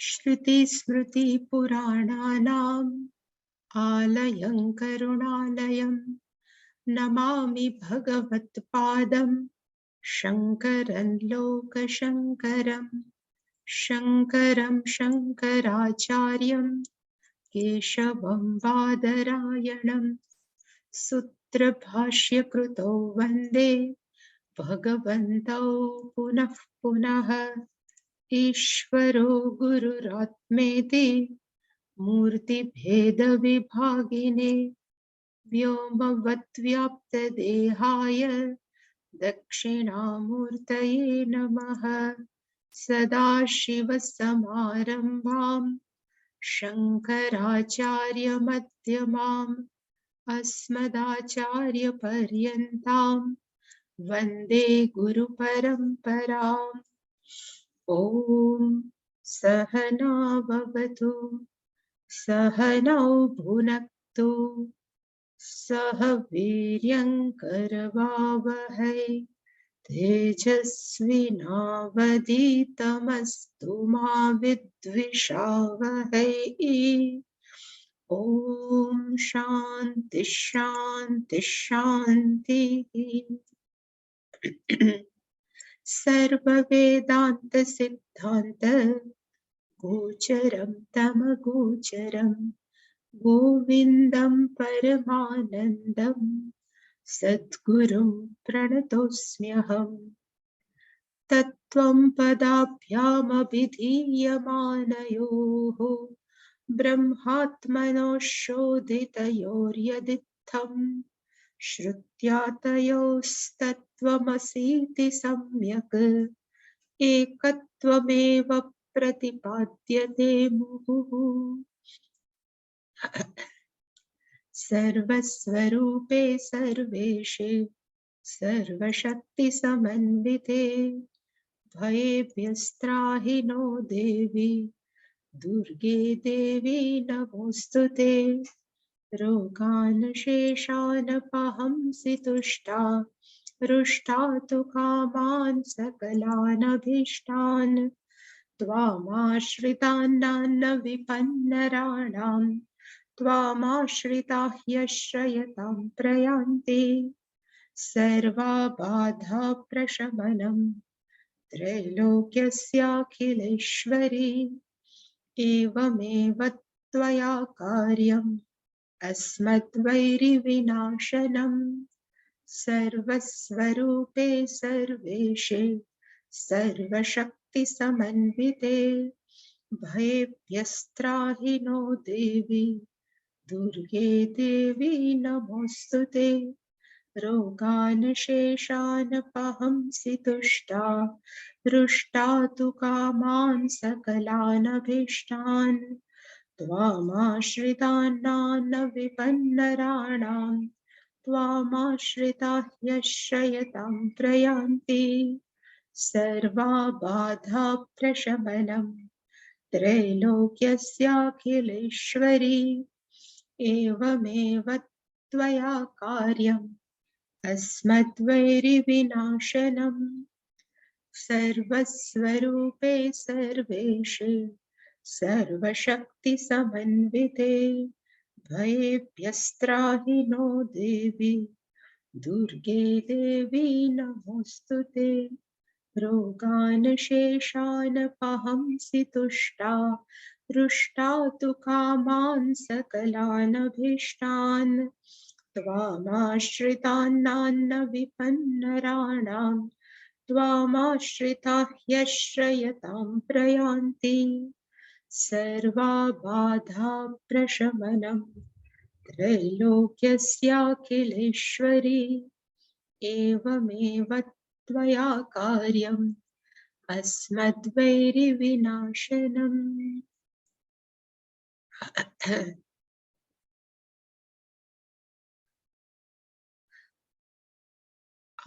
श्रुतिस्मृतिपुराणानाम् आलयं करुणालयं नमामि भगवत्पादं शङ्करं लोकशङ्करं शङ्करं शङ्कराचार्यं केशवं बादरायणं सूत्रभाष्यकृतौ वन्दे भगवन्तौ पुनः पुनः। ईश्वरो गुरुरात्मेति मूर्तिभेदविभागिने व्योमवद्व्याप्तदेहाय दक्षिणामूर्तये नमः। सदाशिवसमारम्भां शङ्कराचार्यमध्यमाम् अस्मदाचार्यपर्यन्तां वन्दे गुरुपरम्पराम्। ॐ सहना भवतु सहनौ भुनक्तु सह वीर्यङ्करवावहै तेजस्विनावधीतमस्तु मा विद्विषावहै। ॐ शान्ति शान्ति शान्तिः। सर्ववेदान्तसिद्धान्त गोचरं तमगोचरं गोविन्दं परमानन्दं सद्गुरुं प्रणतोऽस्म्यहम्। तत्त्वं पदाभ्यामभिधीयमानयोः ब्रह्मात्मनोः शोधितयोर्यदित्थं श्रुत्या तयोस्तत्त्वमसीति सम्यक् एकत्वमेव प्रतिपाद्यते मुहुः। सर्वस्वरूपे सर्वेशे सर्वशक्तिसमन्विते भयेभ्यस्त्राहि नो देवी दुर्गे देवी नमोऽस्तुते। रोगान् शेषानपहंसि तुष्टा रुष्टा तु कामान् सकलानभीष्टान् त्वामाश्रितान्नान्न विपन्नराणां त्वामाश्रिताः ह्यश्रयतां प्रयान्ति। सर्वाबाधा प्रशमनं त्रैलोक्यस्याखिलेश्वरी एवमेव त्वया कार्यम् अस्मद्वैरिविनाशनम्। सर्वस्वरूपे सर्वेशे सर्वशक्तिसमन्विते भयेभ्यस्त्राहि नो देवी दुर्गे देवी नमोऽस्तुते। रोगान् शेषान् पहंसि तुष्टा रुष्टा तु कामान् सकलानभीष्टान् त्वामाश्रितान्नान्न विपन्नराणां त्वामाश्रिताः ह्यश्रयतां प्रयान्ति। सर्वाबाधा प्रशमनं त्रैलोक्यस्याखिलेश्वरी एवमेव त्वया कार्यम् अस्मद्वैरिविनाशनम्। सर्वस्वरूपे सर्वेशे सर्वशक्तिसमन्विते भयेभ्यस्त्राहि नो देवी दुर्गे देवी नमोऽस्तुते। रोगान् शेषान् पहंसि तुष्टा रुष्टा तु कामान् सकलानभीष्टान् त्वामाश्रितान्नान्न विपन्नराणां त्वामाश्रिताः ह्यश्रयतां प्रयान्ति। सर्वाबाधा प्रशमनं त्रैलोक्यस्याखिलेश्वरी एवमेव त्वया कार्यम् अस्मद्वैरिविनाशनम्।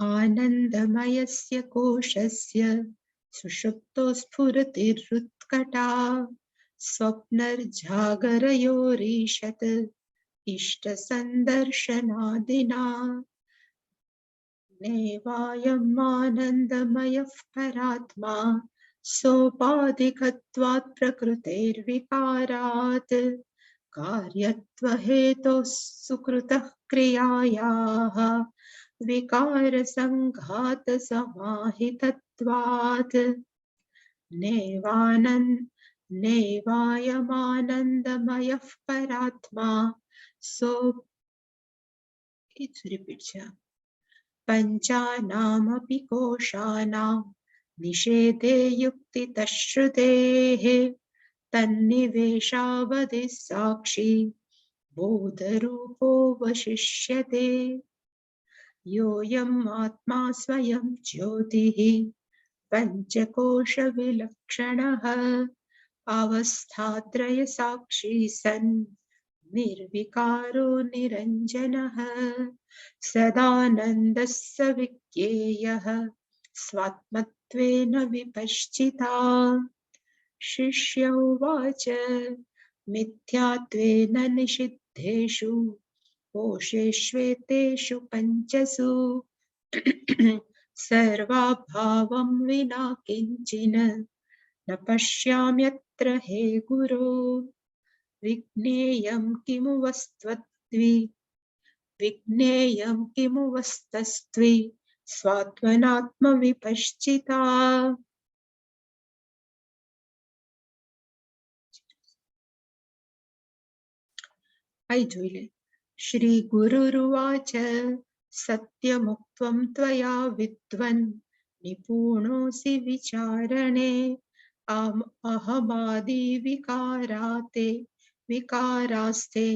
आनन्दमयस्य कोशस्य सुषुप्तो स्फुरतिरुत्कटा स्वप्नर्जागरयोरीशत् इष्टसन्दर्शनादिना नैवायम् आनन्दमयः परात्मा सोपाधिकत्वात् प्रकृतेर्विकारात् कार्यत्वहेतोः सुकृतः क्रियायाः विकारसङ्घातसमाहितत्वात् नैवायमानन्दमयः परात्मा सो it's repeat पञ्चानामपि कोशानां निषेधे युक्तितः श्रुतेः तन्निवेशावधिः साक्षी बोधरूपोऽवशिष्यते योऽयम् आत्मा स्वयं ज्योतिः पञ्चकोशविलक्षणः अवस्थात्रयसाक्षी सन् निर्विकारो निरञ्जनः सदानन्दः स विज्ञेयः स्वात्मत्वेन विपश्चिता। शिष्य उवाच मिथ्यात्वेन निषिद्धेषु कोशेष्वेतेषु पञ्चसु सर्वाभावं विना किञ्चिन न पश्याम्यत्र हे गुरो विज्ञेयं किमु वस्तस्त्वी स्वात्मनात्मविपश्चिता। श्री गुरुरुवाच सत्यमुक्तं त्वया विद्वन् निपुणोऽसि विचारणे अहमादि विकारास्ते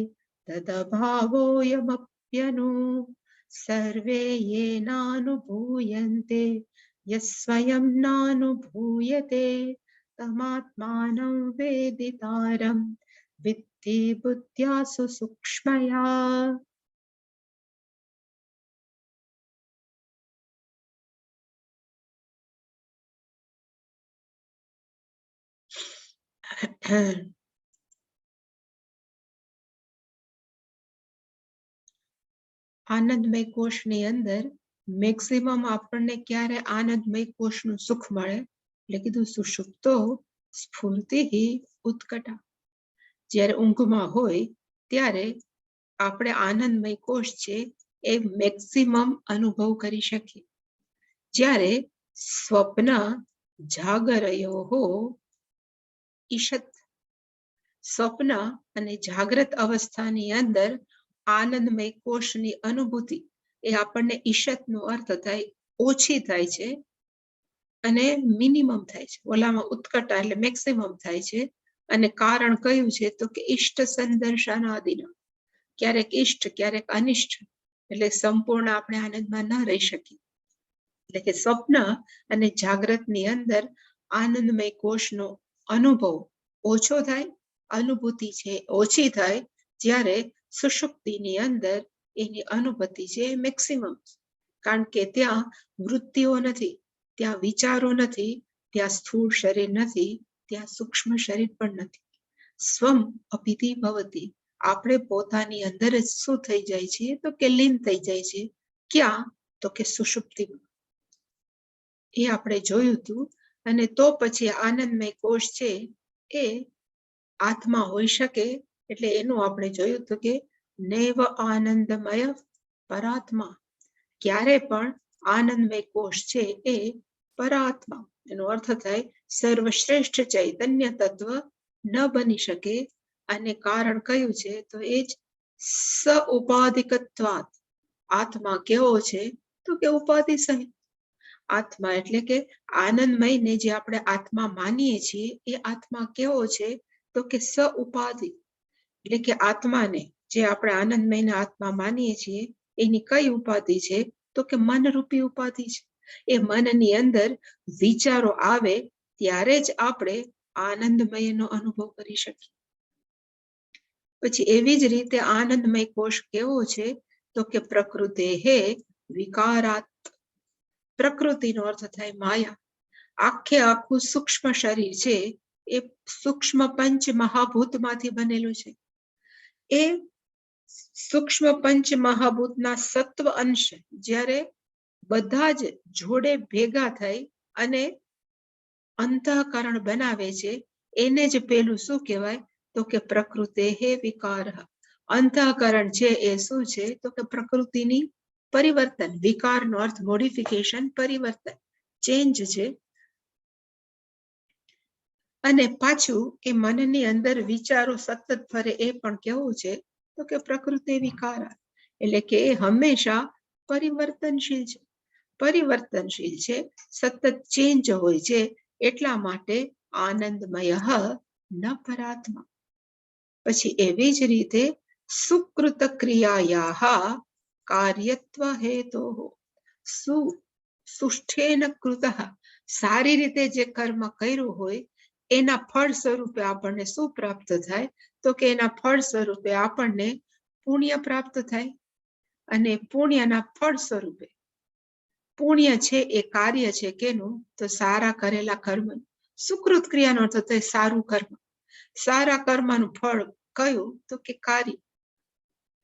तदभावोऽयमप्यनु सर्वे येनानुभूयन्ते यस्वयं नानुभूयते तमात्मानं वेदितारं विद्धि बुद्ध्या सुसूक्ष्मया। આનંદમય કોષની અંદર મેક્સિમમ આપણને ક્યારે આનંદમય કોષનું સુખ મળે એટલે કીધું સુષુપ્તો સ્ફૂર્તિ ઉત્કટા જ્યારે ઊંઘમાં હોય ત્યારે આપણે આનંદમય કોષ છે એ મેક્સિમમ અનુભવ કરી શકીએ જ્યારે સ્વપ્ન જાગરયો ઈશત સ્વપ્ન અને જાગ્રત અવસ્થાની અંદર આનંદમય કોષની અનુભૂતિ એ આપણને ઈશતનો અર્થ થાય ઓછી થાય છે અને મિનિમમ થાય છે ઓલામાં ઉત્કટા એટલે મેક્સિમમ થાય છે અને કારણ કયું છે તો કે ઈષ્ટ સંદર્શનાદિના ક્યારેક ઈષ્ટ ક્યારેક અનિષ્ટ એટલે સંપૂર્ણ આપણે આનંદમાં ન રહી શકીએ એટલે કે સ્વપ્ન અને જાગ્રતની અંદર આનંદમય કોષનો અનુભવ ઓછો થાય અનુભૂતિ છે ઓછી થાય જ્યારે સુષુપ્તિની અંદર એની અનુભૂતિ છે મેક્સિમમ કારણ કે ત્યાં વૃત્તિઓ નથી ત્યાં વિચારો નથી ત્યાં સ્થૂળ શરીર નથી ત્યાં સૂક્ષ્મ શરીર પણ નથી સ્વમ અભિધિ ભવતી આપણે પોતાની અંદર જ શું થઈ જાય છે તો કે લીન થઈ જાય છે ક્યાં તો કે સુષુપ્તિમાં એ આપણે જોયું હતું અને તો પછી આનંદમય કોષ છે એ આત્મા હોઈ શકે એટલે એનું આપણે જોયું હતું કે નૈવ આનંદમય પરાત્મા ક્યારે પણ આનંદમય કોષ છે એ પરાત્મા એનો અર્થ થાય સર્વશ્રેષ્ઠ ચૈતન્ય તત્વ ન બની શકે અને કારણ કયું છે તો એ જ સ ઉપાધિકત્વાત આત્મા કેવો છે તો કે ઉપાધિ સહિત આત્મા એટલે કે આનંદમયને જે આપણે આત્મા માનીએ છીએ એ આત્મા કેવો છે તો કે સ ઉપાધિ એટલે કે આત્માને જે આપણે આનંદમયને આત્મા માનીએ છીએ એની કઈ ઉપાધિ છે તો કે મનરૂપી ઉપાધિ છે એ મનની અંદર વિચારો આવે ત્યારે જ આપણે આનંદમયનો અનુભવ કરી શકીએ પછી એવી જ રીતે આનંદમય કોષ કેવો છે તો કે પ્રકૃતે હે વિકારાત પ્રકૃતિનો અર્થ થાય માયા આખે આખું સૂક્ષ્મ શરીર છે એ સૂક્ષ્મ પંચ મહાભૂતમાંથી બનેલું છે એ સૂક્ષ્મ પંચ મહાભૂતના સત્વ અંશ જ્યારે બધા જ જોડે ભેગા થઈ અને અંતઃકરણ બનાવે છે એને જ પેલું શું કહેવાય તો કે પ્રકૃતે હે વિકાર. અંતઃકરણ છે એ શું છે તો કે પ્રકૃતિની પરિવર્તન. વિકારનો અર્થ મોડિફિકેશન, પરિવર્તન, ચેન્જ છે. અને પાછું એ મનની અંદર વિચારો સતત ફરે એ પણ કેવું છે તો કે પ્રકૃતિ વિકાર, એટલે કે એ હંમેશા પરિવર્તનશીલ છે. પરિવર્તનશીલ છે, સતત ચેન્જ હોય છે, એટલા માટે આનંદમય ન પરાત્મા. પછી એવી જ રીતે સુકૃત ક્રિયાયા કાર્યત્વ હેતો સુષ્ઠેન કૃત, સારી રીતે જે કર્મ કર્યું હોય એના ફળ સ્વરૂપે આપણને શું પ્રાપ્ત થાય તો કે એના ફળ સ્વરૂપે આપણને પુણ્ય પ્રાપ્ત થાય. અને પુણ્યના ફળ સ્વરૂપે, પુણ્ય છે એ કાર્ય છે કેનું તો સારા કરેલા કર્મ. સુકૃત ક્રિયાનો અર્થ થાય સારું કર્મ. સારા કર્મનું ફળ કયું તો કે કાર્ય,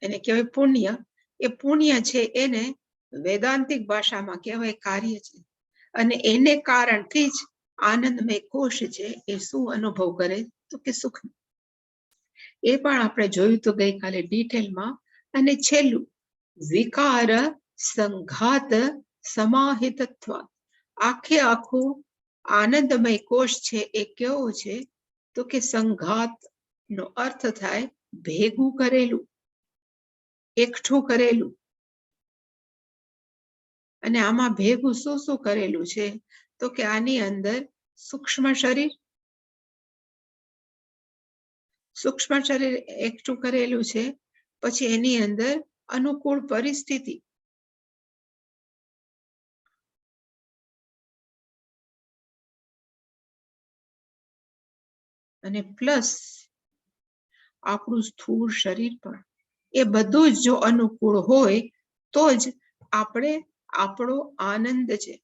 એને કહેવાય પુણ્ય. એ પુણ્ય છે એને વેદાંતિક ભાષામાં કહેવાય કાર્ય છે. અને એને કારણથી જ આનંદમય કોષ છે એ શું અનુભવ કરે તો કે સુખ. એ પણ આપણે જોયું તો ગઈકાલે ડિટેલમાં. અને છેલ્લું વિકાર સંઘાત સમાહિતત્વ. આખે આખું આનંદમય કોષ છે એ કેવો છે તો કે સંઘાત નો અર્થ થાય ભેગું કરેલું, એકઠું કરેલું. અને આમાં ભેગું શું શું કરેલું છે તો કે આની અંદર સૂક્ષ્મ શરીર એકઠું કરેલું છે. પછી એની અંદર અનુકૂળ પરિસ્થિતિ, અને પ્લસ આપણું સ્થૂળ શરીર પણ. એ બધું જ જો અનુકૂળ હોય તો જ આપણે આપણો આનંદ છે,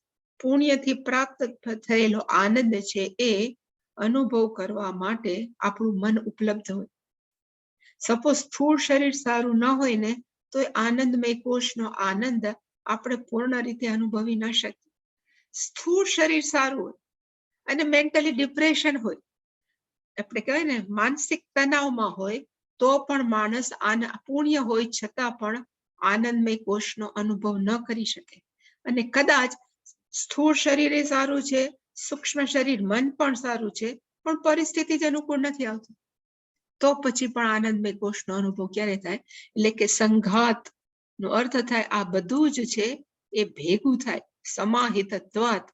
પુણ્યથી પ્રાપ્ત થયેલો આનંદ છે એ અનુભવ કરવા માટે આપણું મન ઉપલબ્ધ હોય. સપોઝ સ્થૂળ શરીર સારું ન હોય ને તો એ આનંદમય કોષનો આનંદ આપણે પૂર્ણ રીતે અનુભવી ન શકીએ. સ્થૂળ શરીર સારું હોય અને મેન્ટલી ડિપ્રેશન હોય, આપણે કહેવાય ને માનસિક તણાવમાં હોય, તો પણ માણસ પુણ્ય હોય છતાં પણ આનંદમય કોષનો અનુભવ ન કરી શકે. અને કદાચ સ્થૂળ શરીર એ સારું છે, સૂક્ષ્મ શરીર મન પણ સારું છે, પણ પરિસ્થિતિ જ અનુકૂળ નથી આવતી, તો પછી પણ આનંદમય કોષનો અનુભવ ક્યારે થાય? એટલે કે સંઘાત નો અર્થ થાય આ બધું જ છે એ ભેગું થાય, સમાહિતત્વાત,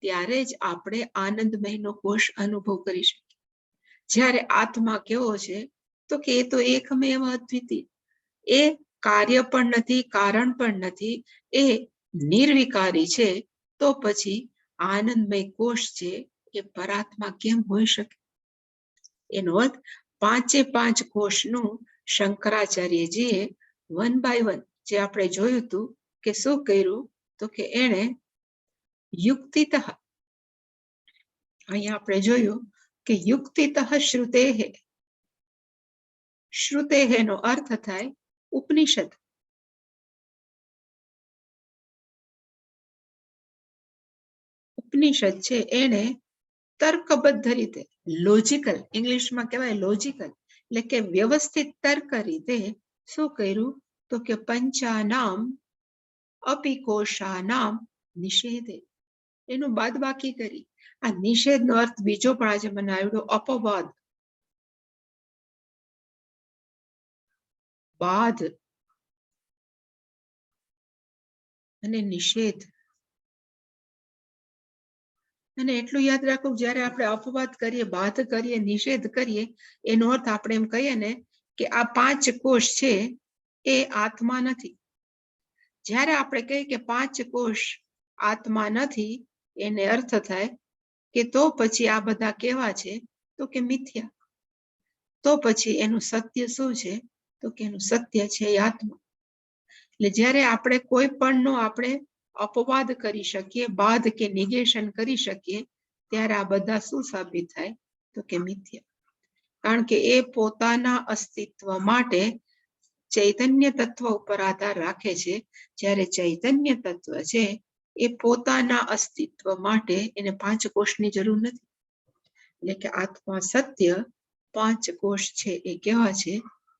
ત્યારે જ આપણે આનંદમયનો કોષ અનુભવ કરી શકીએ. જ્યારે આત્મા કેવો છે તો કે એ તો એકમેવ અદ્વિતીય, એ કાર્ય પણ નથી, કારણ પણ નથી, એ નિર્વિકારી છે. તો પછી આનંદમય કોષ છે એ પરાત્મા કેમ હોઈ શકે? એનો અર્થ 5 કોષનું શંકરાચાર્યજીએ 1 by 1 જે આપણે જોયું હતું કે શું કર્યું તો કે એને યુક્તિતઃ, અહીંયા આપણે જોયું કે યુક્તિતઃ શ્રુતેઃ. શ્રુતેઃ નો અર્થ થાય ઉપનિષદ. ઉપનિષદ છે એને તર્કબદ્ધ રીતે, લોજિકલ, ઇંગ્લિશમાં કહેવાય લોજિકલ, એટલે કે વ્યવસ્થિત તર્ક રીતે શું કર્યું તો કે પંચાનામ અપી કોશાનામ નિષેધે, એનું બાદબાકી કરી. આ નિષેધનો અર્થ બીજો પણ આજે મને આવ્યો, અપવાદ, બાદ અને નિષેધ. અને એટલું યાદ રાખવું, જ્યારે આપણે અપવાદ કરીએ, બાધ કરીએ, નિષેધ કરીએ, એનો અર્થ આપણે એમ કહીએ ને કે આ 5 કોષ છે એ આત્મા નથી. જ્યારે આપણે કહીએ કે 5 કોષ આત્મા નથી, એને અર્થ થાય કે તો પછી આ બધા કેવા છે તો કે મિથ્યા. તો પછી એનું સત્ય શું છે તો કે એનું સત્ય છે આત્મા. એટલે જ્યારે આપણે કોઈ પણનો આપણે અપવાદ કરી શકીએ, બાદ કે નિગેશન કરી શકીએ, ત્યારે આ બધા શું સાબિત થાય તો કે મિથ્યા. કારણ કે એ પોતાના અસ્તિત્વ માટે ચૈતન્ય તત્વ ઉપર આધાર રાખે છે. જ્યારે ચૈતન્ય તત્વ છે એ પોતાના અસ્તિત્વ માટે એને 5 કોષની જરૂર નથી. એટલે કે આત્મા સત્ય 5 કોષ છે એ કેવા છે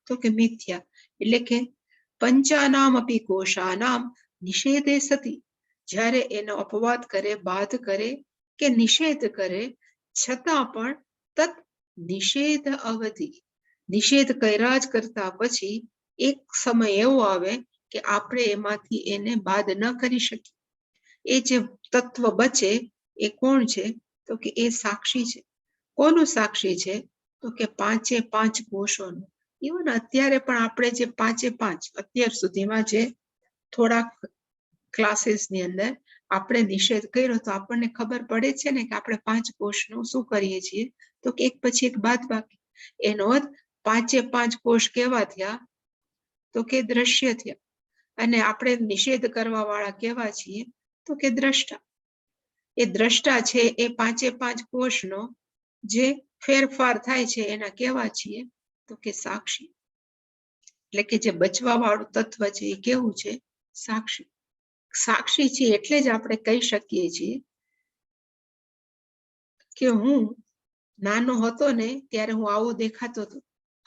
તો કે મિથ્યા. એટલે કે પંચાનામ અપી કોશાનામ નિષેધે સતી, જ્યારે એનો અપવાદ કરે, બાદ કરે કે નિષેધ કરે, છતાં પણ તત નિષેધ અવધિ, નિષેધ કર્યા જ કરતા પછી એક સમય એવો આવે કે આપણે એમાંથી એને બાદ ન કરી શકીએ. એ જે તત્વ બચે એ કોણ છે તો કે એ સાક્ષી છે. કોનું સાક્ષી છે તો કે 5 કોષોનું. ઇવન અત્યારે પણ આપણે જે 5 અત્યાર સુધીમાં જે થોડાક ક્લાસીસની અંદર આપણે નિષેધ કર્યો તો આપણને ખબર પડે છે ને કે આપણે 5 કોષનું શું કરીએ છીએ તો કે એક પછી એક બાદ બાકી. એનો અર્થ 5 કોષ કેવા થયા તો કે દ્રશ્ય થયા. અને આપણે નિષેધ કરવા વાળા કેવા છીએ તો કે દ્રષ્ટા. એ દ્રષ્ટા છે એ 5 કોષનો જે ફેરફાર થાય છે એના કેવા છીએ તો કે સાક્ષી. એટલે કે જે બચવા વાળું તત્વ છે એ કેવું છે સાક્ષી. સાક્ષી છે એટલે જ આપણે કહી શકીએ છીએ કે હું નાનો હતો ને ત્યારે હું આવો દેખાતો હતો,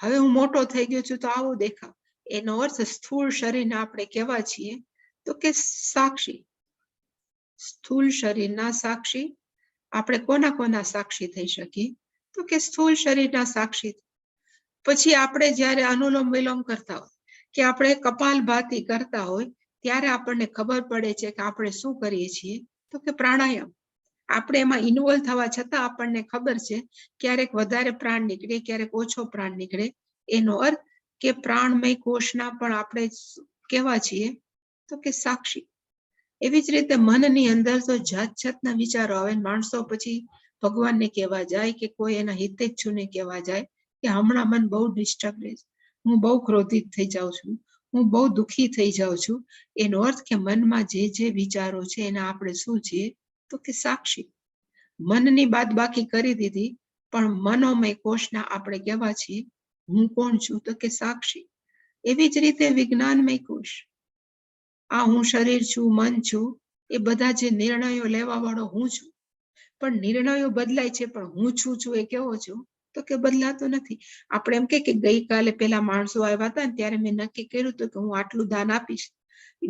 હવે હું મોટો થઈ ગયો છું તો આવો દેખાવ. એનો અર્થ સ્થૂળ શરીરને આપણે કેવા છીએ તો કે સાક્ષી. સ્થૂળ શરીરના સાક્ષી. આપણે કોના કોના સાક્ષી થઈ શકીએ તો કે સ્થૂળ શરીરના સાક્ષી. પછી આપણે જ્યારે અનુલોમ વિલોમ કરતા હોય કે આપણે કપાલભાતિ કરતા હોય ત્યારે આપણને ખબર પડે છે કે આપણે શું કરીએ છીએ તો કે પ્રાણાયામ. આપણે એમાં ઇન્વોલ્વ થવા છતાં આપણને ખબર છે ક્યારેક વધારે પ્રાણ નીકળે, ક્યારેક ઓછો પ્રાણ નીકળે. એનો અર્થ કે પ્રાણમય કોષના પણ આપણે કેવા છીએ તો કે સાક્ષી. એવી જ રીતે મનની અંદર તો જાત જાતના વિચારો આવે. માણસો પછી ભગવાનને કહેવા જાય કે કોઈ એના હિતેચ્છુને કહેવા જાય કે હમણાં મન બહુ ડિસ્ટર્બ રહે છે, હું બહુ ક્રોધિત થઈ જાઉં છું, હું બહુ દુઃખી થઈ જાઉં છું. એનો અર્થ કે મનમાં જે વિચારો છે એના આપણે શું છીએ તો કે સાક્ષી. મનની બાદ બાકી કરી દીધી પણ મનોમય કોષના આપણે કેવા છીએ હું કોણ છું તો કે સાક્ષી. એવી જ રીતે વિજ્ઞાનમય કોષ, આ હું શરીર છું, મન છું, એ બધા જે નિર્ણયો લેવા વાળો હું છું. પણ નિર્ણયો બદલાય છે પણ હું છું એ કેવો છું તો કે બદલાતો નથી. આપણે એમ કે ગઈકાલે પેલા માણસો આવ્યા હતા ને ત્યારે મેં નક્કી કર્યું હતું કે હું આટલું દાન આપીશ.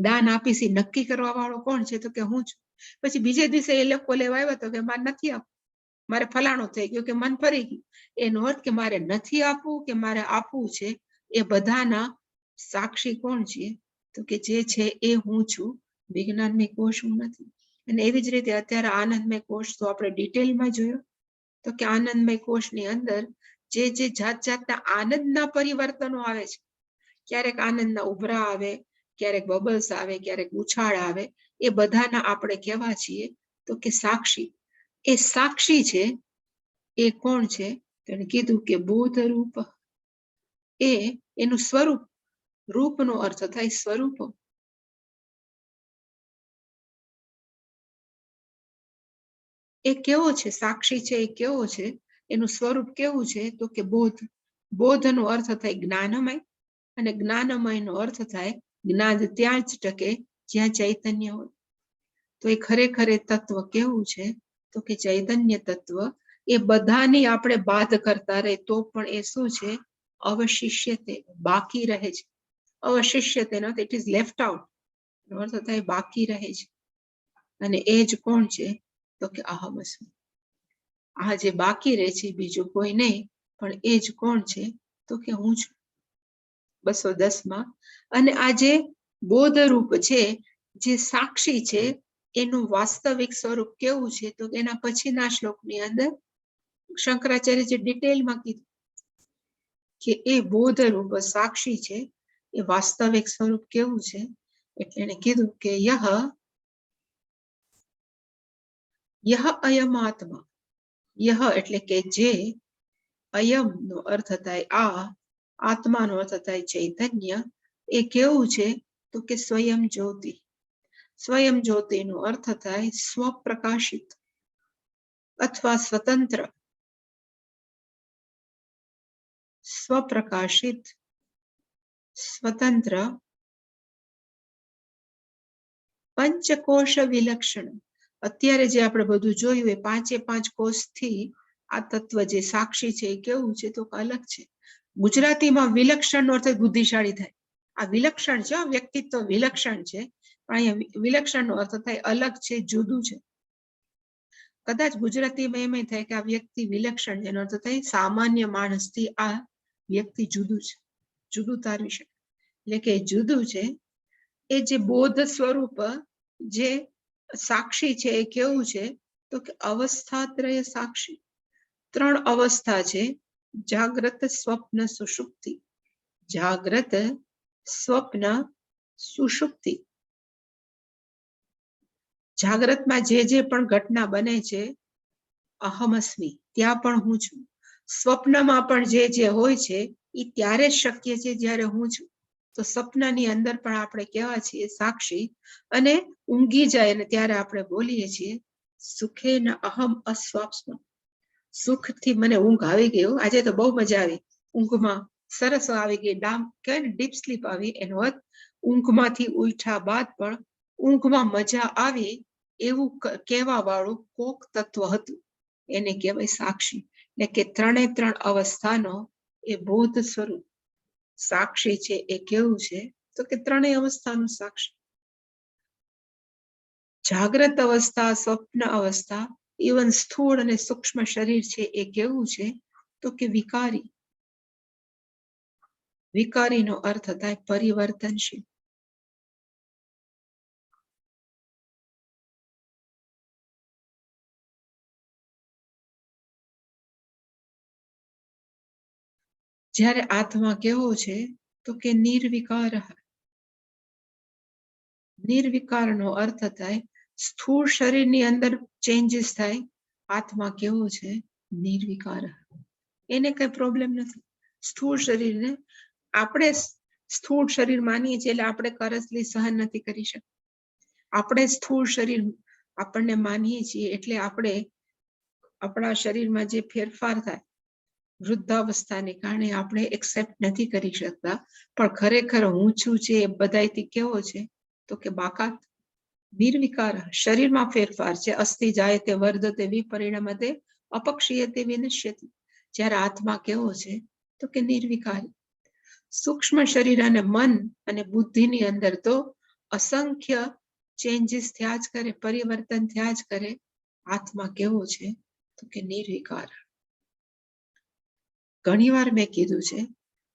દાન આપીશ એ નક્કી કરવા વાળો કોણ છે તો કે હું છું. પછી બીજે દિવસે એ લોકો લેવા આવ્યા તો કે મારે નથી આપવું, મારે ફલાણું થઈ ગયું કે મન ફરી ગયું. એનો અર્થ કે મારે નથી આપવું કે મારે આપવું છે, એ બધાના સાક્ષી કોણ છે તો કે જે છે એ હું છું, વિજ્ઞાનમય કોષ હું નથી. અને એવી જ રીતે અત્યારે આનંદમય કોષ તો આપણે ડિટેલમાં જોયો તો કે આનંદમય કોષની અંદર જે જાત જાતના આનંદના પરિવર્તનો આવે છે, ક્યારેક આનંદના ઉભરા આવે, ક્યારેક બબલ્સ આવે, ક્યારેક ઉછાળ આવે, એ બધાના આપણે કેવા છીએ તો કે સાક્ષી. એ સાક્ષી છે એ કોણ છે તેને કીધું કે બોધ રૂપ. એ એનું સ્વરૂપ, રૂપનો અર્થ થાય સ્વરૂપ. એ કેવો છે સાક્ષી છે એ કેવો છે, એનું સ્વરૂપ કેવું છે તો કે બોધ. બોધનો અર્થ થાય જ્ઞાનમય અને જ્ઞાનમયનો અર્થ થાય જ્ઞાન ત્યાં જ ટકે જ્યાં ચૈતન્ય હોય. તો એ ખરેખર તત્વ કેવું છે તો કે ચૈતન્ય તત્વ. એ બધાની આપણે બાદ કરતા રહે તો પણ એ શું છે અવશિષ્યતે, બાકી રહે છે. અવશિષ્યતે નથી, ઇટ ઇઝ લેફ્ટ આઉટ, એનો અર્થ થાય બાકી રહે છે. અને એ જ કોણ છે તો કે અહમસ્મી. આ જે બાકી રહે છે બીજું કોઈ નહીં પણ એ જ કોણ છે તો કે હું છું. 210માં. અને આ જે બોધ રૂપ છે, જે સાક્ષી છે, એનું વાસ્તવિક સ્વરૂપ કેવું છે તો એના પછીના શ્લોકની અંદર શંકરાચાર્ય જે ડિટેલમાં કીધું કે એ બોધ રૂપ સાક્ષી છે, એ વાસ્તવિક સ્વરૂપ કેવું છે એટલે એને કીધું કે યહ અયમ આત્મા. યહ એટલે કે જે, અયમ નો અર્થ થાય આ, આત્માનો અર્થ થાય ચૈતન્ય. એ કેવું છે તો કે સ્વયં જ્યોતિ. સ્વયં જ્યોતિનો અર્થ થાય સ્વપ્રકાશિત અથવા સ્વતંત્ર. સ્વપ્રકાશિત, સ્વતંત્ર પંચકોશ વિલક્ષણ. અત્યારે જે આપણે બધું જોયું એ 5 કોષથી આ તત્વ જે સાક્ષી છે એ કેવું છે તો અલગ છે. ગુજરાતીમાં વિલક્ષણ અર્થ બુદ્ધિશાળી થાય. આ વિલક્ષણ છે, વ્યક્તિત્વ વિલક્ષણ છે, પણ અહીંયા વિલક્ષણનો અર્થ થાય અલગ છે, જુદું છે. કદાચ ગુજરાતીમાં એમ થાય કે આ વ્યક્તિ વિલક્ષણ છે, એનો અર્થ થાય સામાન્ય માણસથી આ વ્યક્તિ જુદું છે, જુદું તારવી શકે. એટલે કે જુદું છે એ જે બોધ સ્વરૂપ જે સાક્ષી છે એ કેવું છે તો કે અવસ્થાત્રય સાક્ષી. 3 અવસ્થા છે, જાગ્રત, સ્વપ્ન, સુષુપ્તિ. જાગ્રત, સ્વપ્ન, સુષુપ્તિ. જાગ્રતમાં જે પણ ઘટના બને છે અહમસ્મી, ત્યાં પણ હું છું. સ્વપ્નમાં પણ જે હોય છે એ ત્યારે જ શક્ય છે જ્યારે હું છું. તો સપનાની અંદર પણ આપણે કેવા છીએ સાક્ષી. અને ઊંઘી જાય ને ત્યારે આપણે બોલીએ છીએ સુખે ન અહમ અસ્વાપ્સ્મ. સુખથી મને ઊંઘ આવી ગયું, આજે તો બહુ મજા આવી, ઊંઘમાં સરસ આવી ગઈ, કહેવાય ને ડીપ સ્લીપ આવી. એનો અર્થ ઊંઘમાંથી ઉઠ્યા બાદ પણ ઊંઘમાં મજા આવી એવું કહેવા વાળું કોક તત્વ હતું, એને કહેવાય સાક્ષી. એટલે કે 3 અવસ્થાનો એ બોધ સ્વરૂપ સાક્ષી છે. એ કેવું છે તો કે 3 અવસ્થાનું સાક્ષી. જાગ્રત અવસ્થા, સ્વપ્ન અવસ્થા, ઇવન સ્થૂળ અને સૂક્ષ્મ શરીર છે એ કેવું છે તો કે વિકારી. વિકારીનો અર્થ થાય પરિવર્તનશીલ. જ્યારે આત્મા કેવો છે તો કે નિર્વિકાર. નિર્વિકારનો અર્થ થાય સ્થૂળ શરીરની અંદર ચેન્જીસ થાય, આત્મા કેવો છે નિર્વિકાર. એને કઈ પ્રોબ્લેમ નથી. સ્થૂળ શરીરને આપણે સ્થૂળ શરીર માનીએ છીએ એટલે આપણે કરસલી સહન નથી કરી શકતા. આપણે સ્થૂળ શરીર આપણને માનીએ છીએ એટલે આપણે આપણા શરીરમાં જે ફેરફાર થાય વૃદ્ધાવસ્થાને કારણે આપણે એક્સેપ્ટ નથી કરી શકતા. પણ ખરેખર હું છું છે એ બધાથી કેવો છે તો કે બાકાત, નિર્વિકાર. શરીરમાં ફેરફાર છે, અસ્થિ જાય તે વર્ધતે વિપરિણમતે અપક્ષીયતે વિનશ્યતિ. જ્યારે આત્મા કેવો છે તો કે નિર્વિકારી. સૂક્ષ્મ શરીર અને મન અને બુદ્ધિની અંદર તો અસંખ્ય ચેન્જીસ થયા જ કરે, પરિવર્તન થયા જ કરે. આત્મા કેવો છે તો કે નિર્વિકાર. ઘણી વાર મેં કીધું છે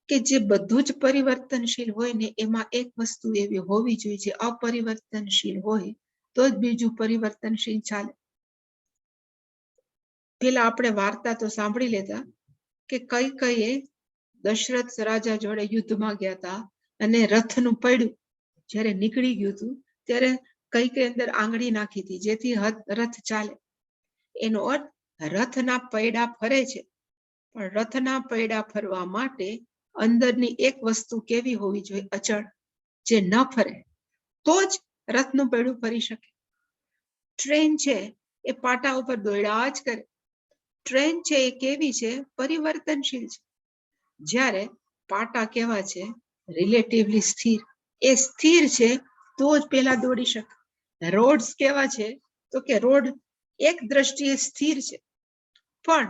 કે જે બધું જ પરિવર્તનશીલ હોય ને એમાં એક વસ્તુ એવી હોવી જોઈએ જે અપરિવર્તનશીલ હોય તો જ બીજું પરિવર્તનશીલ ચાલે. પેલા આપણે વાર્તા તો સાંભળી લેતા કે કઈ દશરથ રાજા જોડે યુદ્ધમાં ગયા હતા અને રથનું પૈડું જ્યારે નીકળી ગયું હતું ત્યારે કઈ અંદર આંગળી નાખી હતી જેથી રથ ચાલે. એનો અર્થ રથના પૈડા ફરે છે, પણ રથના પૈડા ફરવા માટે અંદરની એક વસ્તુ કેવી હોવી જોઈએ અચળ, જે ન ફરે તો જ રથનું પૈડું ફરી શકે. ટ્રેન છે એ પાટા ઉપર દોડ્યા જ કરે. ટ્રેન છે એ કેવી છે પરિવર્તનશીલ છે, જ્યારે પાટા કેવા છે રિલેટિવલી સ્થિર. એ સ્થિર છે તો જ પેલા દોડી શકે. રોડ્સ કેવા છે તો કે રોડ એક દ્રષ્ટિએ સ્થિર છે, પણ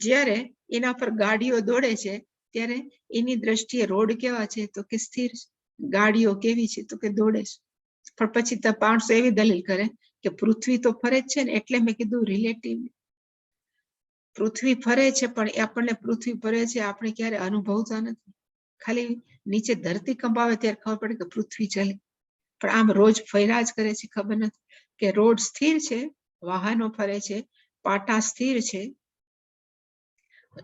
જ્યારે એના પર ગાડીઓ દોડે છે ત્યારે એની દ્રષ્ટિએ રોડ કેવા છે તો કે સ્થિર છે, ગાડીઓ કેવી છે તો કે દોડે છે. પણ પછી માણસો એવી દલીલ કરે કે પૃથ્વી તો ફરે જ છે ને, એટલે મેં કીધું રિલેટિવલી. પૃથ્વી ફરે છે પણ આપણને પૃથ્વી ફરે છે આપણે ક્યારે અનુભવતા નથી. ખાલી નીચે ધરતી કંપાવે ત્યારે ખબર પડે કે પૃથ્વી ચાલે, પણ આમ રોજ ફર્યા જ કરે છે. ખબર નથી કે રોડ સ્થિર છે, વાહનો ફરે છે, પાટા સ્થિર છે,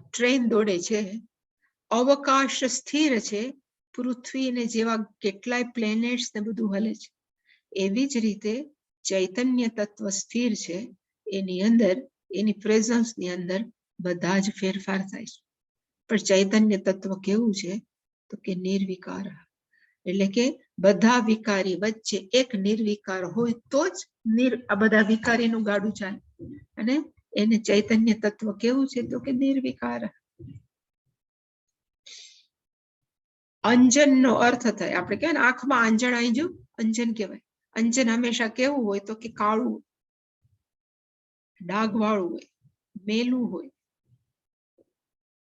ટ્રેન દોડે છે, અવકાશ સ્થિર છે, પૃથ્વીને જેવા કેટલાય પ્લેનેટ્સ ને બધું હલે છે. એવી જ રીતે ચૈતન્ય તત્વ સ્થિર છે, એની અંદર એની પ્રેઝન્સની અંદર બધા જ ફેરફાર થાય છે. પણ ચૈતન્ય તત્વ કેવું છે તો કે નિર્વિકાર. એટલે કે બધા વિકારી વચ્ચે એક નિર્વિકાર હોય તો જ આ બધા વિકારીનું ગાડું ચાલે. અને એને ચૈતન્ય તત્વ કેવું છે તો કે નિર્વિકાર. અંજનનો અર્થ થાય આપણે કહેવાય ને આંખમાં આંજણ આવી ગયું, અંજન કહેવાય. અંજન હંમેશા કેવું હોય તો કે કાળું, ડાઘવાળું હોય, મેલું હોય.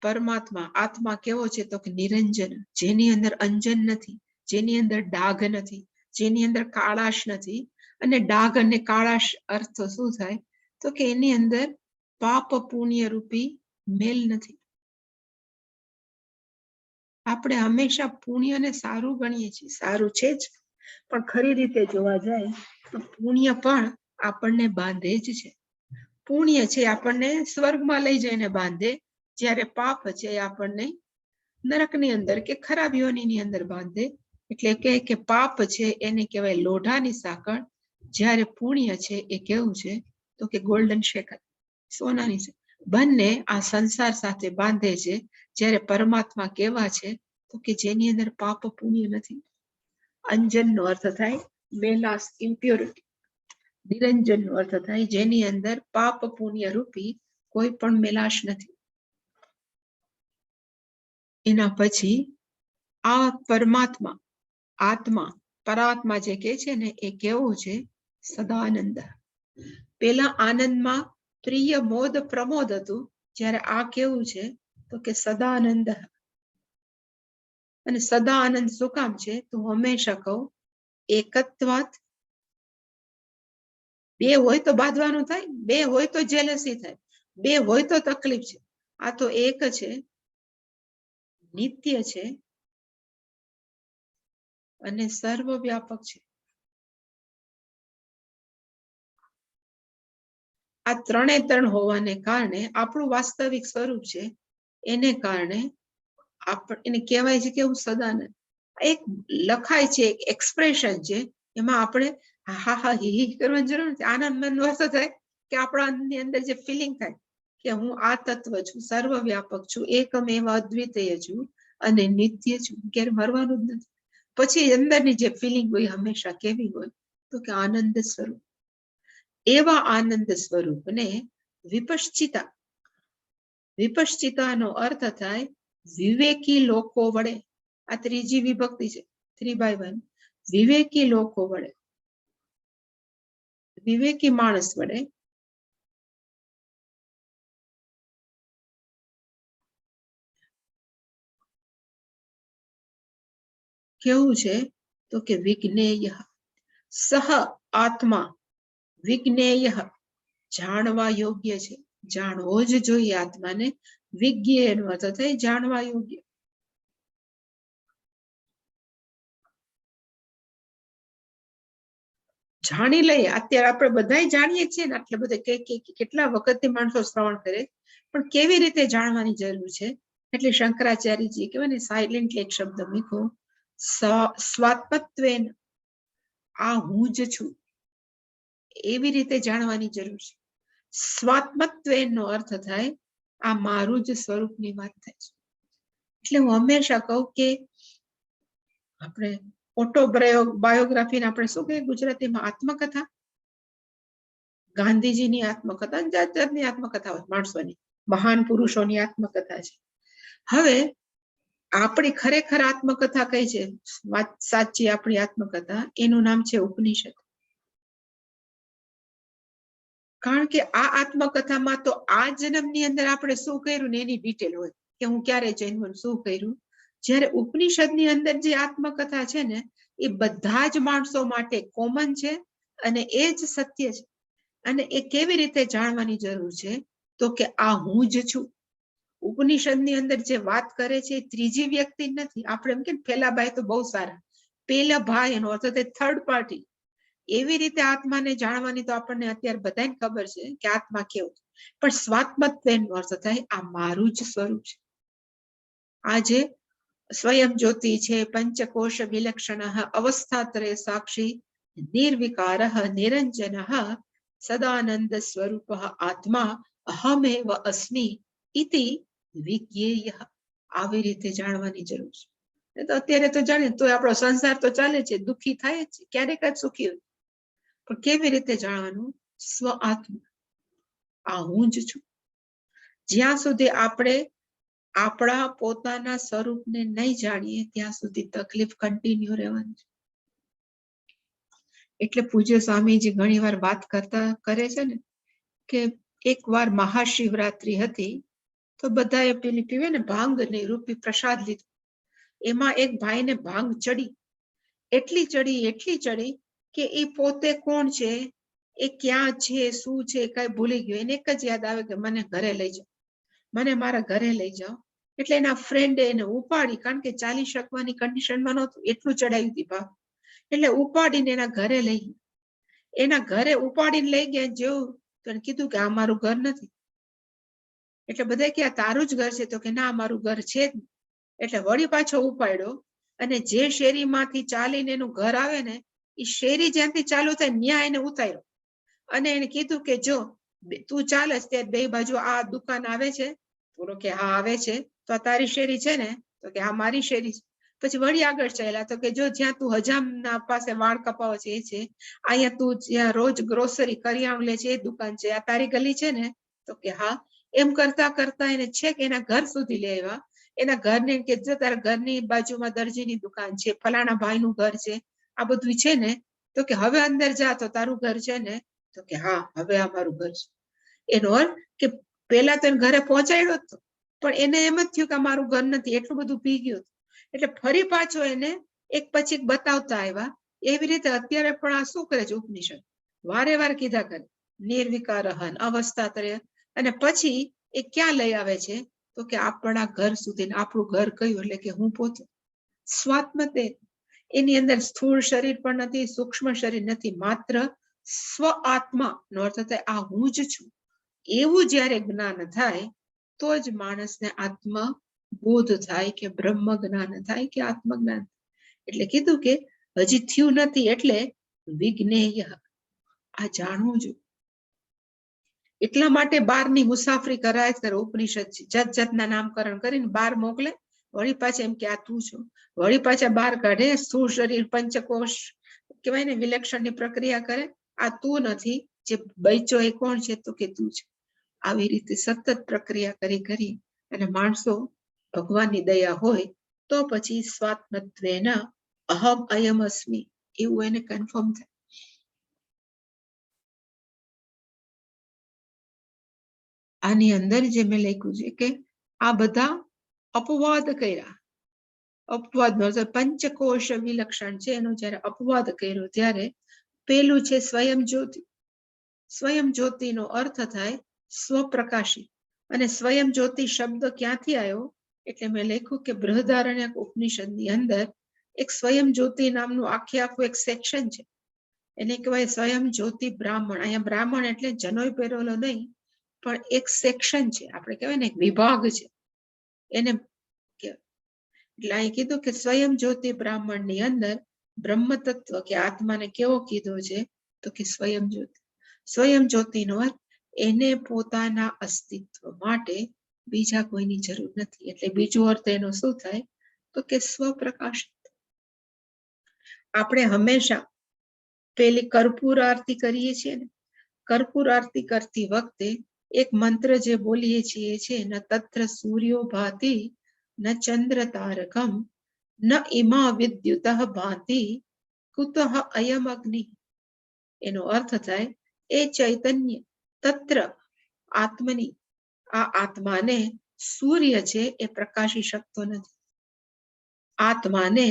પરમાત્મા આત્મા કેવો છે તો કે નિરંજન, જેની અંદર અંજન નથી, જેની અંદર ડાઘ નથી, જેની અંદર કાળાશ નથી. અને ડાઘ અને કાળાશ અર્થ શું થાય તો કે એની અંદર પાપ પુણ્ય રૂપી મેલ નથી. આપણે હંમેશા પુણ્યને સારું ગણીએ છીએ, સારું છે જ, પણ ખરી રીતે જોવા જાય તો પુણ્ય પણ આપણને બાંધે જ છે. પુણ્ય છે આપણને સ્વર્ગમાં લઈ જઈને બાંધે, જ્યારે પાપ છે આપણને નરકની અંદર કે ખરાબ યોનિની અંદર બાંધે. એટલે કે પાપ છે એને કહેવાય લોઢાની સાંકળ, જ્યારે પુણ્ય છે એ કેવું છે તો કે ગોલ્ડન શેકલ, સોનાની છે. બંને આ સંસાર સાથે બાંધે છે, જ્યારે પરમાત્મા કેવા છે તો કે જેની અંદર પાપ પુણ્ય નથી. અંજનનો અર્થ થાય મેલાસ, ઇમ્પ્યોરિટી. નિરંજનનો અર્થ થાય જેની અંદર પાપ પુણ્ય રૂપી કોઈ પણ મેલાશ નથી. એના પછી આ પરમાત્મા આત્મા પરાત્મા જે કે છે ને એ કેવો છે સદાનંદ. પેલા આનંદમાં પ્રિય મોદ પ્રમોદ હતું, જ્યારે આ કેવું છે તો કે સદાનંદ. અને સદા આનંદ શું કામ છે તો હંમેશા કહું એકત્વાત. બે હોય તો બાંધવાનું થાય, બે હોય તો જેલસી થાય, બે હોય તો તકલીફ છે. આ તો એક છે, નિત્ય છે અને સર્વવ્યાપક છે. આ ત્રણે ત્રણ હોવાને કારણે આપણું વાસ્તવિક સ્વરૂપ છે, એને કારણે એને કહેવાય છે કે હું સદાનંદ. એક લખાય છે, એક એક્સપ્રેશન છે, એમાં આપણે હા હા હી કરવાની જરૂર નથી. આનંદ મનનો અર્થ થાય કે આપણાની અંદર જે ફિલિંગ થાય કે હું આ તત્વ છું, સર્વવ્યાપક છું, એકમેવ અદ્વિતીય છું અને નિત્ય છું, ક્યારે મરવાનું જ નથી. પછી અંદરની જે ફિલિંગ હોય હંમેશા કેવી હોય તો કે આનંદ સ્વરૂપ. એવા આનંદ સ્વરૂપને વિપશ્ચિતા, વિપશ્ચિતાનો અર્થ થાય વિવેકી લોકો વડે. આ ત્રીજી વિભક્તિ છે, 3/1. વિવેકી લોકો વડે, વિવેકી માણસ વડે કેવું છે તો કે વિજ્ઞેય સહ આત્મા. વિજ્ઞેય જાણવા યોગ્ય છે, જાણવો જ જોઈએ આત્માને. વિજ્ઞ એનો અર્થ થાય જાણવા યોગ્ય. જાણી લઈએ, અત્યારે આપણે બધા જાણીએ છીએ ને, આટલે બધા કેટલા વખતથી માણસો શ્રવણ કરે, પણ કેવી રીતે જાણવાની જરૂર છે. એટલે શંકરાચાર્યજી કહેવાય ને સાયલેન્ટલી એક શબ્દ મૂકો, સ્વાત્મત્વેન, આ હું જ છું, એવી રીતે જાણવાની જરૂર છે. સ્વાત્મત્વેનો અર્થ થાય આ મારું જ સ્વરૂપની વાત થાય છે. એટલે હું હંમેશા કહું કે આપણે બાયોગ્રાફીને આપણે શું કહીએ ગુજરાતીમાં આત્મકથા, ગાંધીજીની આત્મકથા, જાત જાતની આત્મકથા હોય માણસોની, મહાન પુરુષોની આત્મકથા છે. હવે આપણી ખરેખર આત્મકથા કઈ છે, સાચી આપણી આત્મકથા, એનું નામ છે ઉપનિષદ. કારણ કે આ આત્મકથામાં તો આ જન્મની અંદર આપણે શું કર્યું ને એની ડિટેલ હોય કે હું ક્યારે જન્મ, શું કર્યું. જ્યારે ઉપનિષદની અંદર જે આત્મકથા છે ને એ બધા જ માણસો માટે કોમન છે અને એ જ સત્ય છે. અને એ કેવી રીતે જાણવાની જરૂર છે તો કે આ હું જ છું. ઉપનિષદની અંદર જે વાત કરે છે એ ત્રીજી વ્યક્તિ નથી. આપણે એમ કે પેલા ભાઈ તો બહુ સારા, પેલા ભાઈ એનો અર્થ થાય થર્ડ પાર્ટી. એવી રીતે આત્માને જાણવાની તો આપણને અત્યારે બધાને ખબર છે કે આત્મા કેવું, પણ સ્વાત્મત્વનો અર્થ થાય આ મારું જ સ્વરૂપ છે. આજે સ્વયં જ્યોતિ છે, પંચકોશ વિલક્ષણ, અવસ્થાત્રય સાક્ષી, નિર્વિકાર નિરંજન, સદાનંદ સ્વરૂપ આત્મા અહમેવ અસ્મિ ઇતિ વિજ્ઞેય. આવી રીતે જાણવાની જરૂર છે. તો અત્યારે તો જાણે તો આપણો સંસાર તો ચાલે છે, દુઃખી થાય છે, ક્યારેક જ સુખી હોય. પણ કેવી રીતે જાણવાનું? સ્વ આત્મા, આ હું જ છું. જ્યાં સુધી આપણે આપણા પોતાના સ્વરૂપને નહીં જાણીએ ત્યાં સુધી તકલીફ કન્ટિન્યુ રહેવાની છે. એટલે પૂજ્ય સ્વામીજી ઘણીવાર વાત કરે છે ને કે એકવાર મહાશિવરાત્રી હતી તો બધાએ પેલી પીવે ને ભાંગની રૂપી પ્રસાદ લીધો. એમાં એક ભાઈને ભાંગ ચડી, એટલી ચડી કે એ પોતે કોણ છે, એ ક્યાં છે, શું છે, કઈ ભૂલી ગયો. એને એક જ યાદ આવે કે મને ઘરે લઈ જાઓ, મને મારા ઘરે લઈ જાઓ. એટલે એના ફ્રેન્ડે એને ઉપાડી, કારણ કે ચાલી શકવાની કન્ડિશનમાં નહોતું, એટલું ચડાવી હતી ભાવ. એટલે ઉપાડીને એના ઘરે લઈ ગયા. એના ઘરે ઉપાડીને લઈ ગયા, જેવું તો કીધું કે આ મારું ઘર નથી. એટલે બધા કે આ તારું જ ઘર છે? તો કે ના, મારું ઘર છે જ. એટલે વળી પાછો ઉપાડ્યો અને જે શેરીમાંથી ચાલીને એનું ઘર આવે ને, એ શેરી જ્યાંથી ચાલુ થાય ત્યાં એને ઉતાર્યો અને એને કીધું કે જો તું ચાલસ ત્યારે બે બાજુ આ દુકાન આવે છે? બોલો કે હા આવે છે. તો આ તારી શેરી છે ને? તો કે હા મારી શેરી છે. પછી વળી આગળ ચાલ્યા તો કે જો જ્યાં તું હજામના પાસે વાળ કપાવો છે એ છે, અહીંયા તું જ્યાં રોજ ગ્રોસરી કરિયાણું લે છે એ દુકાન છે, આ તારી ગલી છે ને? તો કે હા. એમ કરતા કરતા એને છેક એના ઘર સુધી લઈ આવ્યા. એના ઘરને કે જો તારા ઘરની બાજુમાં દરજીની દુકાન છે, ફલાણા ભાઈનું ઘર છે, આ બધું છે ને? તો કે હવે અંદર જા તો તારું ઘર છે ને? તો કે હા, હવે આ મારું ઘર છે. એનો અર્થ કે પેલા તો ઘરે પહોંચાડ્યો હતો, પણ એને એમ જ થયું કે મારું ઘર નથી, એટલું બધું પી ગયું. એટલે ફરી પાછો એને એક પછી એક બતાવતા આવ્યા. એવી રીતે અત્યારે પણ આ શું કરે છે ઉપનિષદ? વારે વાર કીધા કરે નિર્વિકારહન અવસ્થાત્રય. અને પછી એ ક્યાં લઈ આવે છે? તો કે આપણા ઘર સુધી. આપણું ઘર કયું? એટલે કે હું પોતે સ્વાત્મ તે. એની અંદર સ્થૂળ શરીર પણ નથી, સૂક્ષ્મ શરીર નથી, માત્ર સ્વ આત્મા નો અર્થ થાય આ હું જ છું. એવું જયારે જ્ઞાન થાય તો જ માણસને આત્મ બોધ થાય, કે બ્રહ્મ જ્ઞાન થાય, કે આત્મજ્ઞાન. એટલે કીધું કે હજી થયું નથી, એટલે વિજ્ઞેય, આ જાણવું જોઈએ. એટલા માટે બહારની મુસાફરી કરાય ત્યારે ઉપનિષદ જાતના નામકરણ કરીને બહાર મોકલે. વળી પાછા એમ કે આ તું છો. વળી પાછા બહાર કાઢે, સ્થૂળ શરીર પંચકોશ કહેવાય ને, વિલક્ષણની પ્રક્રિયા કરે. આ તું નથી, જે બૈચો એ કોણ છે? તો કે તું છે. આવી રીતે સતત પ્રક્રિયા કરી અને માણસો ભગવાનની દયા હોય તો પછી સ્વાત્મત્વેના અહમ અયમ અસ્મિ એવું એને કન્ફર્મ થાય. આની અંદર જે મેં લખ્યું છે કે આ બધા અપવાદ કર્યા. અપવાદ નો પંચકોશ વિલક્ષણ છે, એનો જયારે અપવાદ કર્યો ત્યારે પેલું છે સ્વયં જ્યોતિ. સ્વયં જ્યોતિનો અર્થ થાય સ્વપ્રકાશી. અને સ્વયં જ્યોતિ શબ્દ ક્યાંથી આવ્યો? એટલે મેં લખ્યું કે બૃહદારણ્યક ઉપનિષદની અંદર એક સ્વયં જ્યોતિ નામનું આખું એક સેક્શન છે. એને કહેવાય સ્વયં જ્યોતિ બ્રાહ્મણ. અહીંયા બ્રાહ્મણ એટલે જનોય પહેરેલો નહીં, પણ એક સેક્શન છે, આપણે કહેવાય ને એક વિભાગ છે એને. એટલે અહીં કીધું કે સ્વયં જ્યોતિ બ્રાહ્મણ ની અંદર બ્રહ્મ તત્વ કે આત્માને કેવો કીધો છે? તો કે સ્વયં જ્યોતિ. સ્વયં જ્યોતિનો અર્થ એને પોતાના અસ્તિત્વ માટે બીજા કોઈની જરૂર નથી. એટલે બીજો અર્થ એનો શું થાય? તો કે સ્વપ્રકાશિત. આપણે હંમેશા પેલી કર્પૂર આરતી કરીએ છીએ ને, કર્પૂર આરતી કરતી વખતે એક મંત્ર જે બોલીએ છીએ છે, ન તત્ર સૂર્યો ભાતિ ન ચંદ્ર તારકમ ન ઇમા વિદ્યુત ભાતિ કુતઃ અયમ અગ્નિ. એનો અર્થ થાય એ ચૈતન્ય તત્ર આત્મની, આ આત્માને સૂર્ય છે એ પ્રકાશી શકતો નથી. આત્માને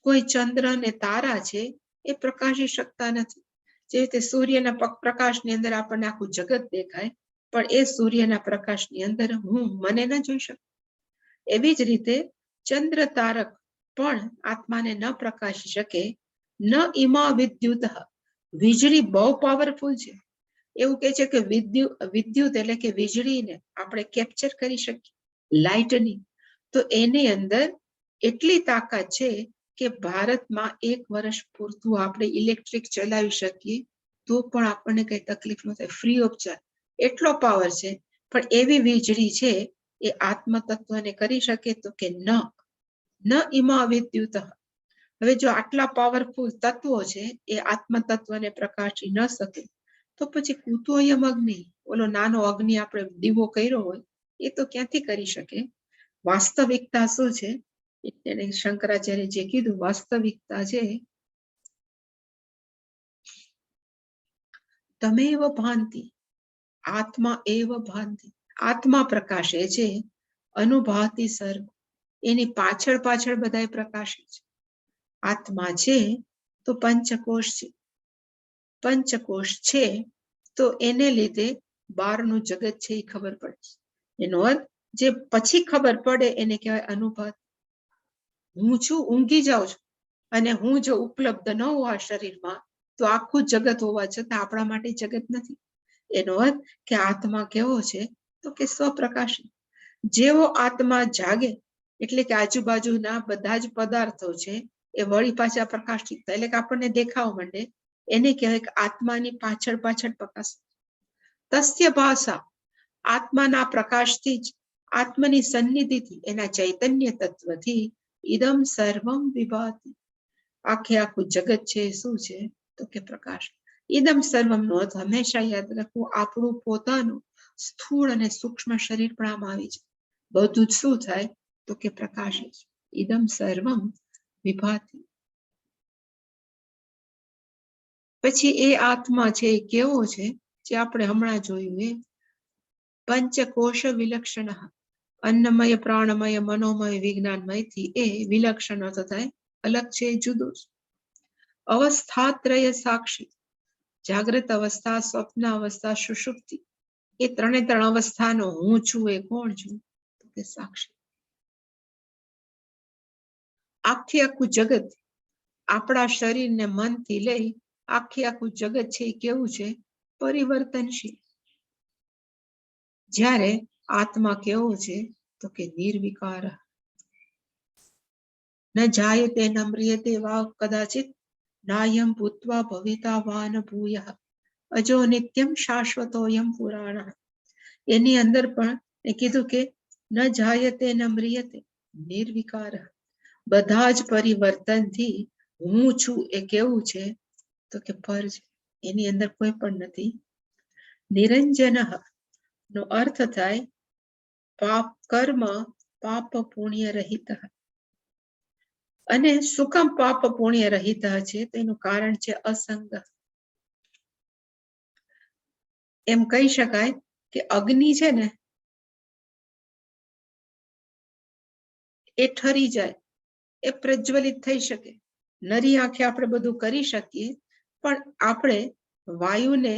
કોઈ ચંદ્ર ને તારા છે એ પ્રકાશી શકતા નથી. જે રીતે સૂર્યના પ્રકાશની અંદર આપણને આખું જગત દેખાય, પણ એ સૂર્યના પ્રકાશની અંદર હું મને ન જોઈ શકું. એવી જ રીતે ચંદ્ર તારક પણ આત્માને ન પ્રકાશી શકે. ન ઇમા વિદ્યુત, વીજળી બહુ પાવરફુલ છે. એવું કે છે કે વિદ્યુત એટલે કે વીજળીને આપણે કેપ્ચર કરી શકીએ, લાઇટની. તો એની અંદર એટલી તાકાત છે કે ભારતમાં 1 વર્ષ પૂરતું આપણે ઇલેક્ટ્રિક ચલાવી શકીએ તો પણ આપણને કઈ તકલીફ ન થાય, ફ્રી ઓફ ચાર્જ. એટલો પાવર છે. પણ એવી વીજળી છે એ આત્મ તત્વને કરી શકે? તો કે ન ઇમા વિદ્યુત. હવે જો આટલા પાવરફુલ તત્વો છે એ આત્મ તત્વને પ્રકાશી ન શકે, તો પછી કુતોયમ અગ્નિ, ઓલો નાનો અગ્નિ આપણે દીવો કર્યો હોય એ તો ક્યાંથી કરી શકે? વાસ્તવિકતા શું છે? એને શંકરાચાર્ય જે કીધું વાસ્તવિકતા છે તમેવ ભાંતિ, આત્મા એવ ભાંતિ, આત્મા પ્રકાશે છે, અનુભાતિ સર્વ, એની પાછળ પાછળ બધાય પ્રકાશે છે. આત્મા છે તો પંચકોશ છે, પંચકોશ છે તો એને લીધે બહારનું જગત છે એ ખબર પડે છે. એનો અર્થ જે પછી ખબર પડે એને કહેવાય અનુભાત. હું છું, ઊંઘી જાઉં છું, અને હું જો ઉપલબ્ધ ન હોઉં આ શરીરમાં તો આખું જગત હોવા છતાં આપણા માટે જગત નથી. એનો અર્થ કે આત્મા કેવો છે તો કે સ્વપ્રકાશી. જેવો આત્મા જાગે એટલે કે આજુબાજુના બધા જ પદાર્થો છે એ વળી પાછા પ્રકાશિત થાય, એટલે કે આપણને દેખાવા માંડે, એને કહેવાય કે આત્માની પાછળ પાછળ પ્રકાશ. તસ્ય ભાષા, આત્માના પ્રકાશથી જ, આત્માની સન્નિધિથી, એના ચૈતન્ય તત્વથી ઇદમ સર્વમ વિભાતિ, આખે આખું જગત છે શું છે તો કે પ્રકાશ. ઇદમ સર્વમ નો અર્થ હંમેશા યાદ રાખવું, આપણું પોતાનું સ્થૂળ અને સૂક્ષ્મ શરીર પણ આમ આવી છે. બધું જ શું થાય તો કે પ્રકાશ છે. ઇદમ સર્વમ વિભાતિ. પછી એ આત્મા છે એ કેવો છે જે આપણે હમણાં જોયું એ પંચકોશ વિલક્ષણ, અન્નમય પ્રાણમય મનોમય વિજ્ઞાનમયથી એ વિલક્ષણ અર્થ થાય અલગ છે, જુદો છે. અવસ્થાત્રય સાક્ષી, જાગ્રત અવસ્થા, સ્વપ્ન અવસ્થા, સુષુપ્તિ, એ ત્રણે ત્રણ અવસ્થાનો હું છું એ કોણ છું તો કે સાક્ષી. આખે આખું જગત આપણા શરીરને મનથી લઈ આખે આખું જગત છે એ કેવું છે પરિવર્તનશીલ. જ્યારે આત્મા કેવો છે તો કે નિર્વિકાર. ન જાયતે ન મ્રિયતે વા કદાચિત નાયમ ભૂત્વા ભવિતા વાન ભૂયઃ અજો નિત્યમ શાશ્વતોયમ પુરાણ. એની અંદર પણ એ કીધું કે ન જાયતે ન મ્રિયતે, નિર્વિકાર, બધા જ પરિવર્તનથી હું છું એ કેવું છે તો કે પર છે, એની અંદર કોઈ પણ નથી. નિરંજન નો અર્થ થાય પાપ કર્મ પાપ પુણ્ય રહિત. અને સુકમ પાપ પુણ્ય રહિત છે તેનું કારણ છે અસંગ. એમ કહી શકાય કે અગ્નિ છે ને એ ઠરી જાય, એ પ્રજ્વલિત થઈ શકે, નરી આંખે આપણે બધું કરી શકીએ, પણ આપણે વાયુને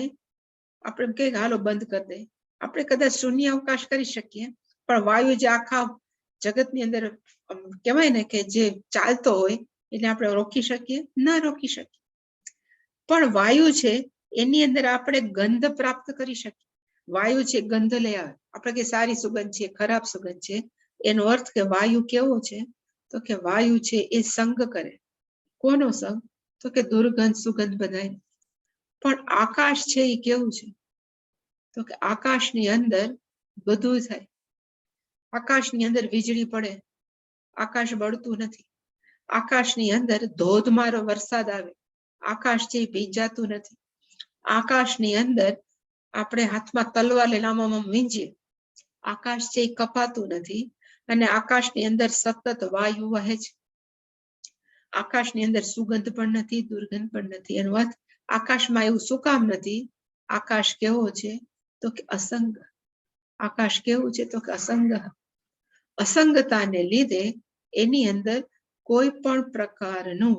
આપણે કહીએ હાલો બંધ કરી દે, આપણે કદાચ શૂન્ય અવકાશ કરી શકીએ, પણ વાયુ જે આખા જગતની અંદર કહેવાય ને કે જે ચાલતો હોય એને આપણે રોકી શકીએ? ના રોકી શકીએ. પણ વાયુ છે એની અંદર આપણે ગંધ પ્રાપ્ત કરી શકીએ. વાયુ છે ગંધ લઈ આવે, આપણે કે સારી સુગંધ છે, ખરાબ સુગંધ છે, એનો અર્થ કે વાયુ કેવો છે તો કે વાયુ છે એ સંગ કરે. કોનો સંગ તો કે દુર્ગંધ સુગંધ બધાય. પણ આકાશ છે એ કેવું છે તો કે આકાશની અંદર બધું થાય. આકાશની અંદર વીજળી પડે, આકાશ બળતું નથી. આકાશની અંદર ધોધમારો વરસાદ આવે, આકાશ છે ભીંજાતું નથી. આકાશની અંદર આપણે હાથમાં તલવાર લઈને આમ વીંજીએ, આકાશ છે કપાતું નથી. અને આકાશની અંદર સતત વાયુ વહે છે. આકાશની અંદર સુગંધ પણ નથી, દુર્ગંધ પણ નથી. એનો અર્થ આકાશમાં એવું શું કામ નથી? આકાશ કેવો છે તો કે અસંગ. આકાશ કેવું છે તો કે અસંગ. અસંગતાને લીધે એની અંદર કોઈ પણ પ્રકારનું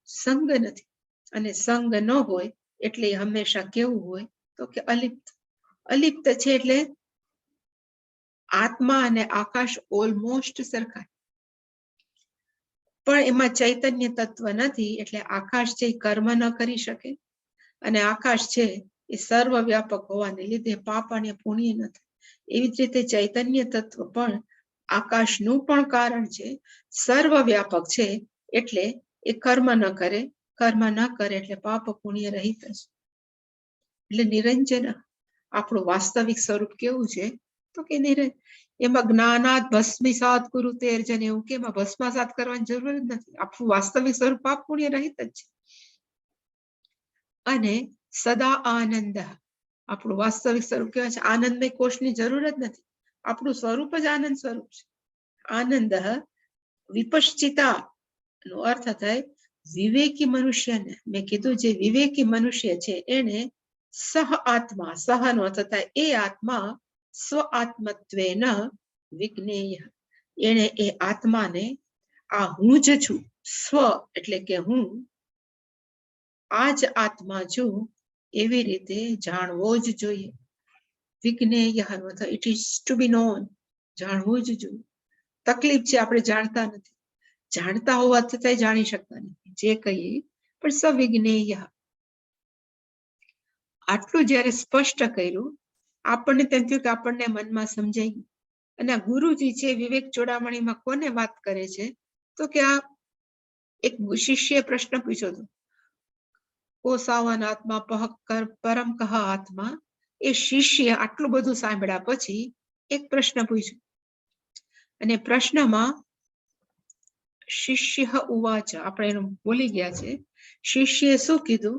સંગ નથી, અને સંગ ન હોય એટલે હંમેશા કેવું હોય તો કે અલિપ્ત. અલિપ્ત છે એટલે આત્મા અને આકાશ ઓલમોસ્ટ સરખા, પણ એમાં ચૈતન્ય તત્વ નથી એટલે આકાશ છે કર્મ ન કરી શકે, અને આકાશ છે એ સર્વવ્યાપક હોવાને લીધે પાપ અને પુણ્ય ન થાય. એવી જ રીતે ચૈતન્ય તત્વ પણ આકાશનું પણ કારણ છે, સર્વવ્યાપક છે એટલે એ કર્મ ન કરે, કર્મ ન કરે એટલે પાપ પુણ્ય રહિત છે. એટલે નિરંજન આપણું વાસ્તવિક સ્વરૂપ કેવું છે તો કે એમાં જ્ઞાનાત ભસ્મિસાત કુરુ તેર્જન, એવું કે એમાં ભસ્માસાત કરવાની જરૂર જ નથી. આપણું વાસ્તવિક સ્વરૂપ પાપ પુણ્ય રહિત જ છે. અને સદા આનંદ, આપણું વાસ્તવિક સ્વરૂપ કેવા છે? આનંદમય કોષની જરૂર જ નથી. આપણું સ્વરૂપ જ આનંદ સ્વરૂપ છે. આનંદ વિપશ્ચિતા નો અર્થ થાય વિવેકી મનુષ્યને. મેં કીધું જે વિવેકી મનુષ્ય છે એને સહ આત્મા, સહનો અર્થ થાય એ આત્મા સ્વ આત્મત્વેન વિજ્ઞેય, એને એ આત્માને આ હું જ છું, સ્વ એટલે કે હું, આ જ આત્મા છું એવી રીતે જાણવો જ જોઈએ. વિજ્ઞેય it is to be known, જાણવું જ જોઈએ. તકલીફ છે આપણે જાણતા નથી, જાણતા હોવા છતાં જાણી શકતા નથી જે કહીએ, પણ સવિજ્ઞેય. આટલું જયારે સ્પષ્ટ કર્યું, આપણને તેમ થયું કે આપણને મનમાં સમજાઈ ગયું. અને આ ગુરુજી છે વિવેક ચોડામણીમાં કોને વાત કરે છે, તો કે આ એક શિષ્ય પ્રશ્ન પૂછ્યો હતો, કો સાવન આત્મા પહકર પરમ કહ આત્મા. એ શિષ્ય આટલું બધું સાંભળ્યા પછી એક પ્રશ્ન પૂછ્યો, અને પ્રશ્નમાં શિષ્ય ઉવાચ, આપણે એનું બોલી ગયા છે, શિષ્યએ શું કીધું,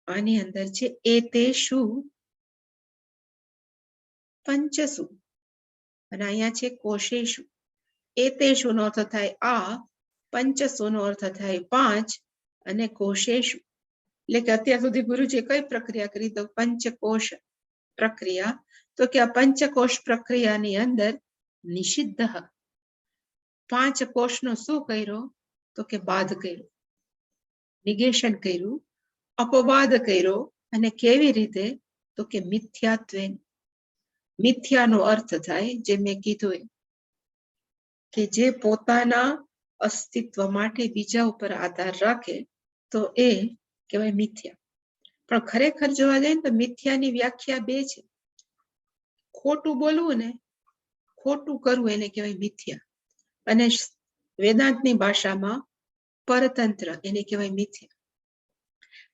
આની અંદર છે એતેષુ પંચસુ, અને અહીંયા છે કોશેષુ. એતેષુ નો અર્થ થાય આ, પંચસુ નો અર્થ થાય 5, અને કોશેષુ એટલે કે અત્યાર સુધી ગુરુજીએ કઈ પ્રક્રિયા કરી, તો પંચકોશ પ્રક્રિયા. તો કે આ પંચકોશ પ્રક્રિયાની અંદર નિષિદ્ધ 5 કોષનો શું કર્યો, તો કે બાદ કર્યો, નિગેશન કર્યું, અપવાદ કર્યો. અને કેવી રીતે, તો કે મિથ્યાત્વે. મિથ્યાનો અર્થ થાય જે મેં કીધું કે જે પોતાના અસ્તિત્વ માટે બીજા ઉપર આધાર રાખે તો એ કહેવાય મિથ્યા. પણ ખરેખર જોવા જાય ને તો મિથ્યાની વ્યાખ્યા 2 છે. ખોટું બોલવું ને ખોટું કરવું એને કહેવાય મિથ્યા, અને વેદાંતની ભાષામાં પરતંત્ર એને કહેવાય મિથ્યા.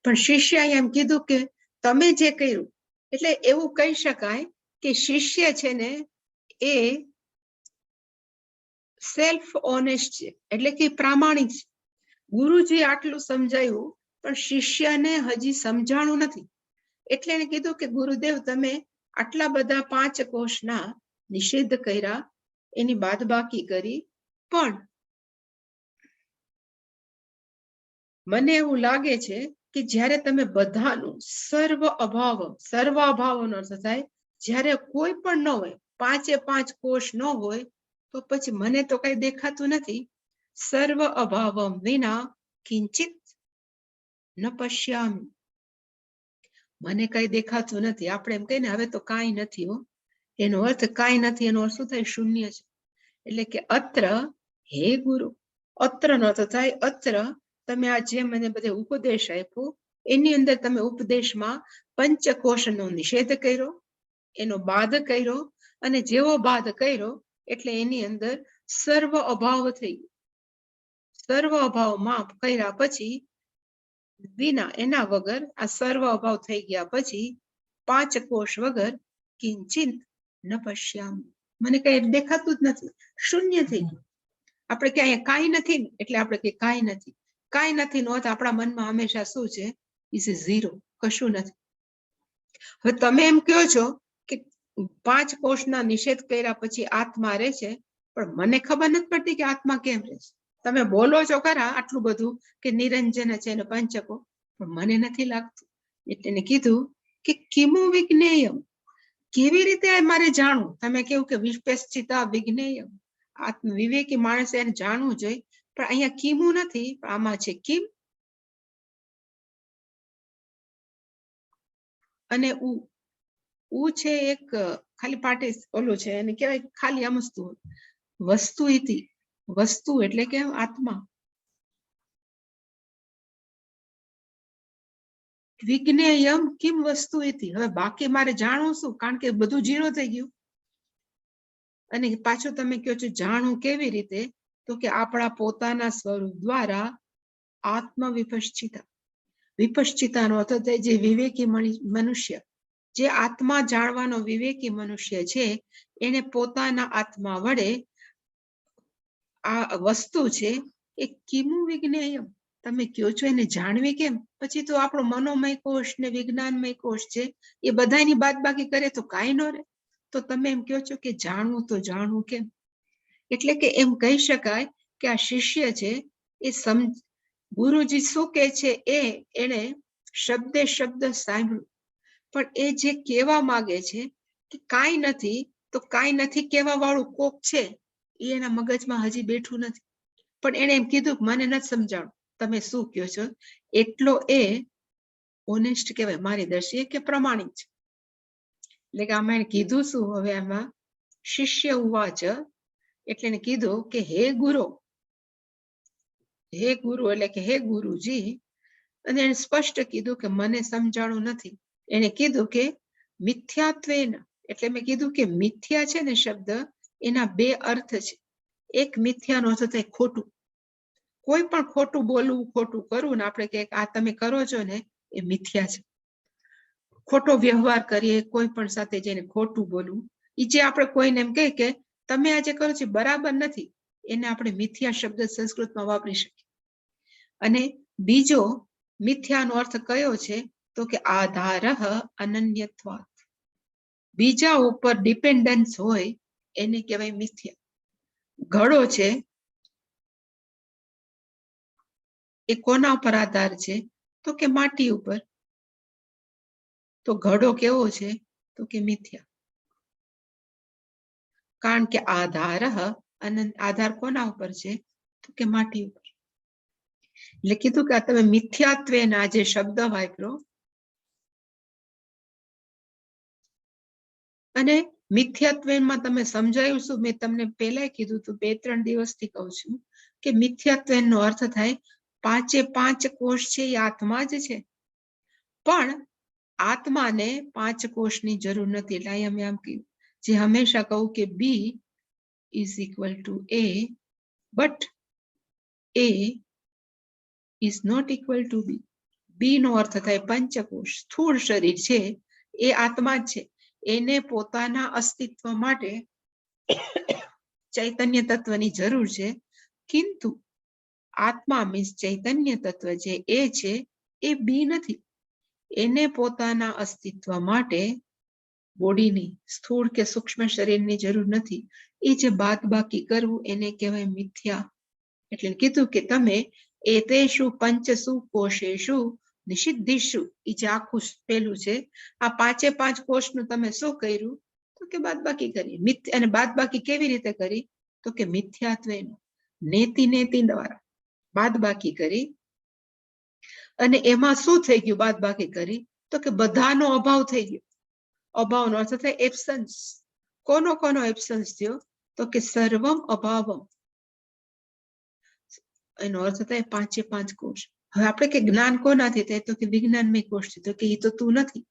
પણ શિષ્ય એમ કીધું કે તમે જે કર્યું, એટલે એવું કહી શકાય કે શિષ્ય છે ને એ સેલ્ફ ઓનેસ્ટ છે, એટલે કે પ્રામાણિક છે. ગુરુજી આટલું સમજાયું પણ શિષ્યને હજી સમજાણું નથી, એટલે એને કીધું કે ગુરુદેવ તમે આટલા બધા 5 કોષના નિષેધ કર્યા, એની બાદબાકી કરી, પણ મને એવું લાગે છે કે જ્યારે તમે બધાનું સર્વ અભાવનો અર્થ થાય, જ્યારે કોઈ પણ ન હોય, 5 કોષ ન હોય, તો પછી મને તો કઈ દેખાતું નથી. સર્વ અભાવમ વિના કિંચિત ન પશ્યામિ, મને કઈ દેખાતું નથી. આપણે એમ કહીએ ને હવે તો કાંઈ નથી હો, એનો અર્થ કાંઈ નથી, એનો અર્થ શું થાય, શૂન્ય છે. એટલે કે અત્ર હે ગુરુ, અત્ર નો અર્થ થાય અત્ર, તમે આ જે મને બધે ઉપદેશ આપ્યો એની અંદર તમે ઉપદેશમાં પંચકોશનો નિષેધ કર્યો, એનો બાદ કર્યો, અને જેવો બાદ કર્યો એટલે એની અંદર સર્વ અભાવ થઈ ગયો. સર્વ અભાવ માપ કર્યા પછી વિના, એના વગર, આ સર્વ અભાવ થઈ ગયા પછી 5 કોષ વગર કિંચિત ન પશ્યામ, મને કઈ દેખાતું જ નથી, શૂન્ય થઈ ગયું. આપણે ક્યાંય કાંઈ નથી એટલે આપણે કે કાંઈ નથી, કાંઈ નથી નો અર્થ આપણા મનમાં હંમેશા શું છે, ઇઝ એ ઝીરો, કશું નથી. હવે તમે એમ કહો છો કે 5 કોષના નિષેધ કર્યા પછી આત્મા રહે છે, પણ મને ખબર નથી પડતી કે આત્મા કેમ રહે છે. તમે બોલો છો ખરા આટલું બધું કે નિરંજન છે ને પંચકો, પણ મને નથી લાગતું. એટલે કીધું કે કિમુ વિજ્ઞેયમ, કેવી રીતે મારે જાણવું. તમે કેવું કે વિપશ્ચિતા વિજ્ઞેયમ, આત્મ વિવેકી માણસે એને જાણવું જોઈએ, પણ અહીંયા કિમુ નથી, આમાં છે કિમ અને ઉ છે એક ખાલી પાટે ઓલું છે, એને કહેવાય ખાલી અમસ્તુ વસ્તુ ઇતિ, વસ્તુ એટલે કે આત્મા. વિજ્ઞેયમ કિમ વસ્તુ ઇતિ, હવે બાકી મારે જાણવું શું, કારણ કે બધું ઝીરો થઈ ગયું. અને પાછું તમે કહો છો જાણવું કેવી રીતે, તો કે આપણા પોતાના સ્વરૂપ દ્વારા આત્મ વિપશ્ચિતા. વિપશ્ચિતાનો અર્થ થાય જે વિવેકી મનુષ્ય, જે આત્મા જાણવાનો વિવેકી મનુષ્ય છે, એને પોતાના આત્મા વડે આ વસ્તુ છે એ કિમુ વિજ્ઞેયમ, તમે કહો છો એને જાણવી કેમ. પછી તો આપણો મનોમય કોષ ને વિજ્ઞાનમય કોષ છે, એ બધાની બાદબાકી કરે તો કાંઈ ન રહે. તો તમે એમ કહો છો કે જાણવું, તો જાણવું કેમ. એટલે કે એમ કહી શકાય કે આ શિષ્ય છે એ ગુરુજી શું કે છે એને શબ્દે શબ્દ સાંભળ્યું, પણ એ જે કહેવા માંગે છે કે કાંઈ નથી, તો કાંઈ નથી કહેવા વાળું કોક છે એ એના મગજમાં હજી બેઠું નથી. પણ એને એમ કીધું કે મને નથી સમજાણું તમે શું કહો છો. એટલો એ ઓનેસ્ટ કહેવાય મારી દ્રષ્ટિએ, કે પ્રમાણિક છે. એટલે કે આમાં એને કીધું શું, હવે આમાં શિષ્ય ઉવાચ, એટલે એને કીધું કે હે ગુરુ એટલે કે હે ગુરુજી. અને એને સ્પષ્ટ કીધું કે મને સમજાણું નથી. એને કીધું કે મિથ્યાત્વેન, એટલે મેં કીધું કે મિથ્યા છે ને શબ્દ, એના બે અર્થ છે. એક મિથ્યાનો અર્થ થાય ખોટું, કોઈ પણ ખોટું બોલવું, ખોટું કરવું ને આપણે કે આ તમે કરો છો ને એ મિથ્યા છે. ખોટો વ્યવહાર કરીએ, કોઈ પણ સાથે જઈને ખોટું બોલવું, એ જે આપણે કોઈને એમ કહે કે તમે આ જે કરો છો બરાબર નથી, એને આપણે મિથ્યા શબ્દ સંસ્કૃતમાં વાપરી શકીએ. અને બીજો મિથ્યાનો અર્થ કયો છે, તો કે આધાર અનન્યત્વાત, બીજા ઉપર ડિપેન્ડન્સ હોય એને કહેવાય મિથ્યા. ઘડો છે એ કોના ઉપર આધાર છે, તો કે માટી ઉપર. તો ઘડો કેવો છે, તો કે મિથ્યા. કારણ કે આધાર આધાર કોના ઉપર છે, તો કે માટી ઉપર. એટલે કીધું કે તમે મિથ્યાત્વેના જે શબ્દ વાપરો, અને મિથ્યાત્વેનમાં તમે સમજાયું શું, મેં તમને પહેલા કીધું તું, 2-3 દિવસથી કહું છું કે મિથ્યાત્વેનનો અર્થ થાય 5 કોષ છે એ આત્મા જ છે, પણ આત્માને 5 કોષની જરૂર નથી. એટલે અહીંયા મેં આમ કહ્યું, જે હંમેશા કહું કે B is equal to A, but A is not equal to B. B નો અર્થ થાય પંચકોષ. સ્થૂળ શરીર છે એ આત્મા જ છે, એને પોતાના અસ્તિત્વ માટે ચૈતન્ય તત્વની જરૂર છે. કિંતુ આત્મા મીન્સ ચૈતન્ય તત્વ જે એ છે એ બી નથી, એને પોતાના અસ્તિત્વ માટે બોડીની, સ્થૂળ કે સૂક્ષ્મ શરીરની જરૂર નથી. એ જે બાદ બાકી કરવું એને કહેવાય મિથ્યા. એટલે કીધું કે તમે એતેષુ પંચસુ કોશેષુ નિષિદ્ધિષુ, એ જે આખું પેલું છે, આ 5 કોષનું તમે શું કર્યું, તો કે બાદ બાકી કરી. અને બાદ બાકી કેવી રીતે કરી, તો કે મિથ્યાત્વેનું, નેતિ દ્વારા બાદ બાકી કરી. અને એમાં શું થઈ ગયું બાદ બાકી કરી, તો કે બધાનો અભાવ થઈ ગયો. અભાવનો અર્થ થાય એબ્સન્સ. કોનો એબ્સન્સ થયો, તો કે સર્વમ અભાવમ, એનો અર્થ થાય 5 કોષ. હવે આપણે કે જ્ઞાન કોનાથી થાય, તો કે વિજ્ઞાનમય કોષથી. તો કે એ તો તું નથી.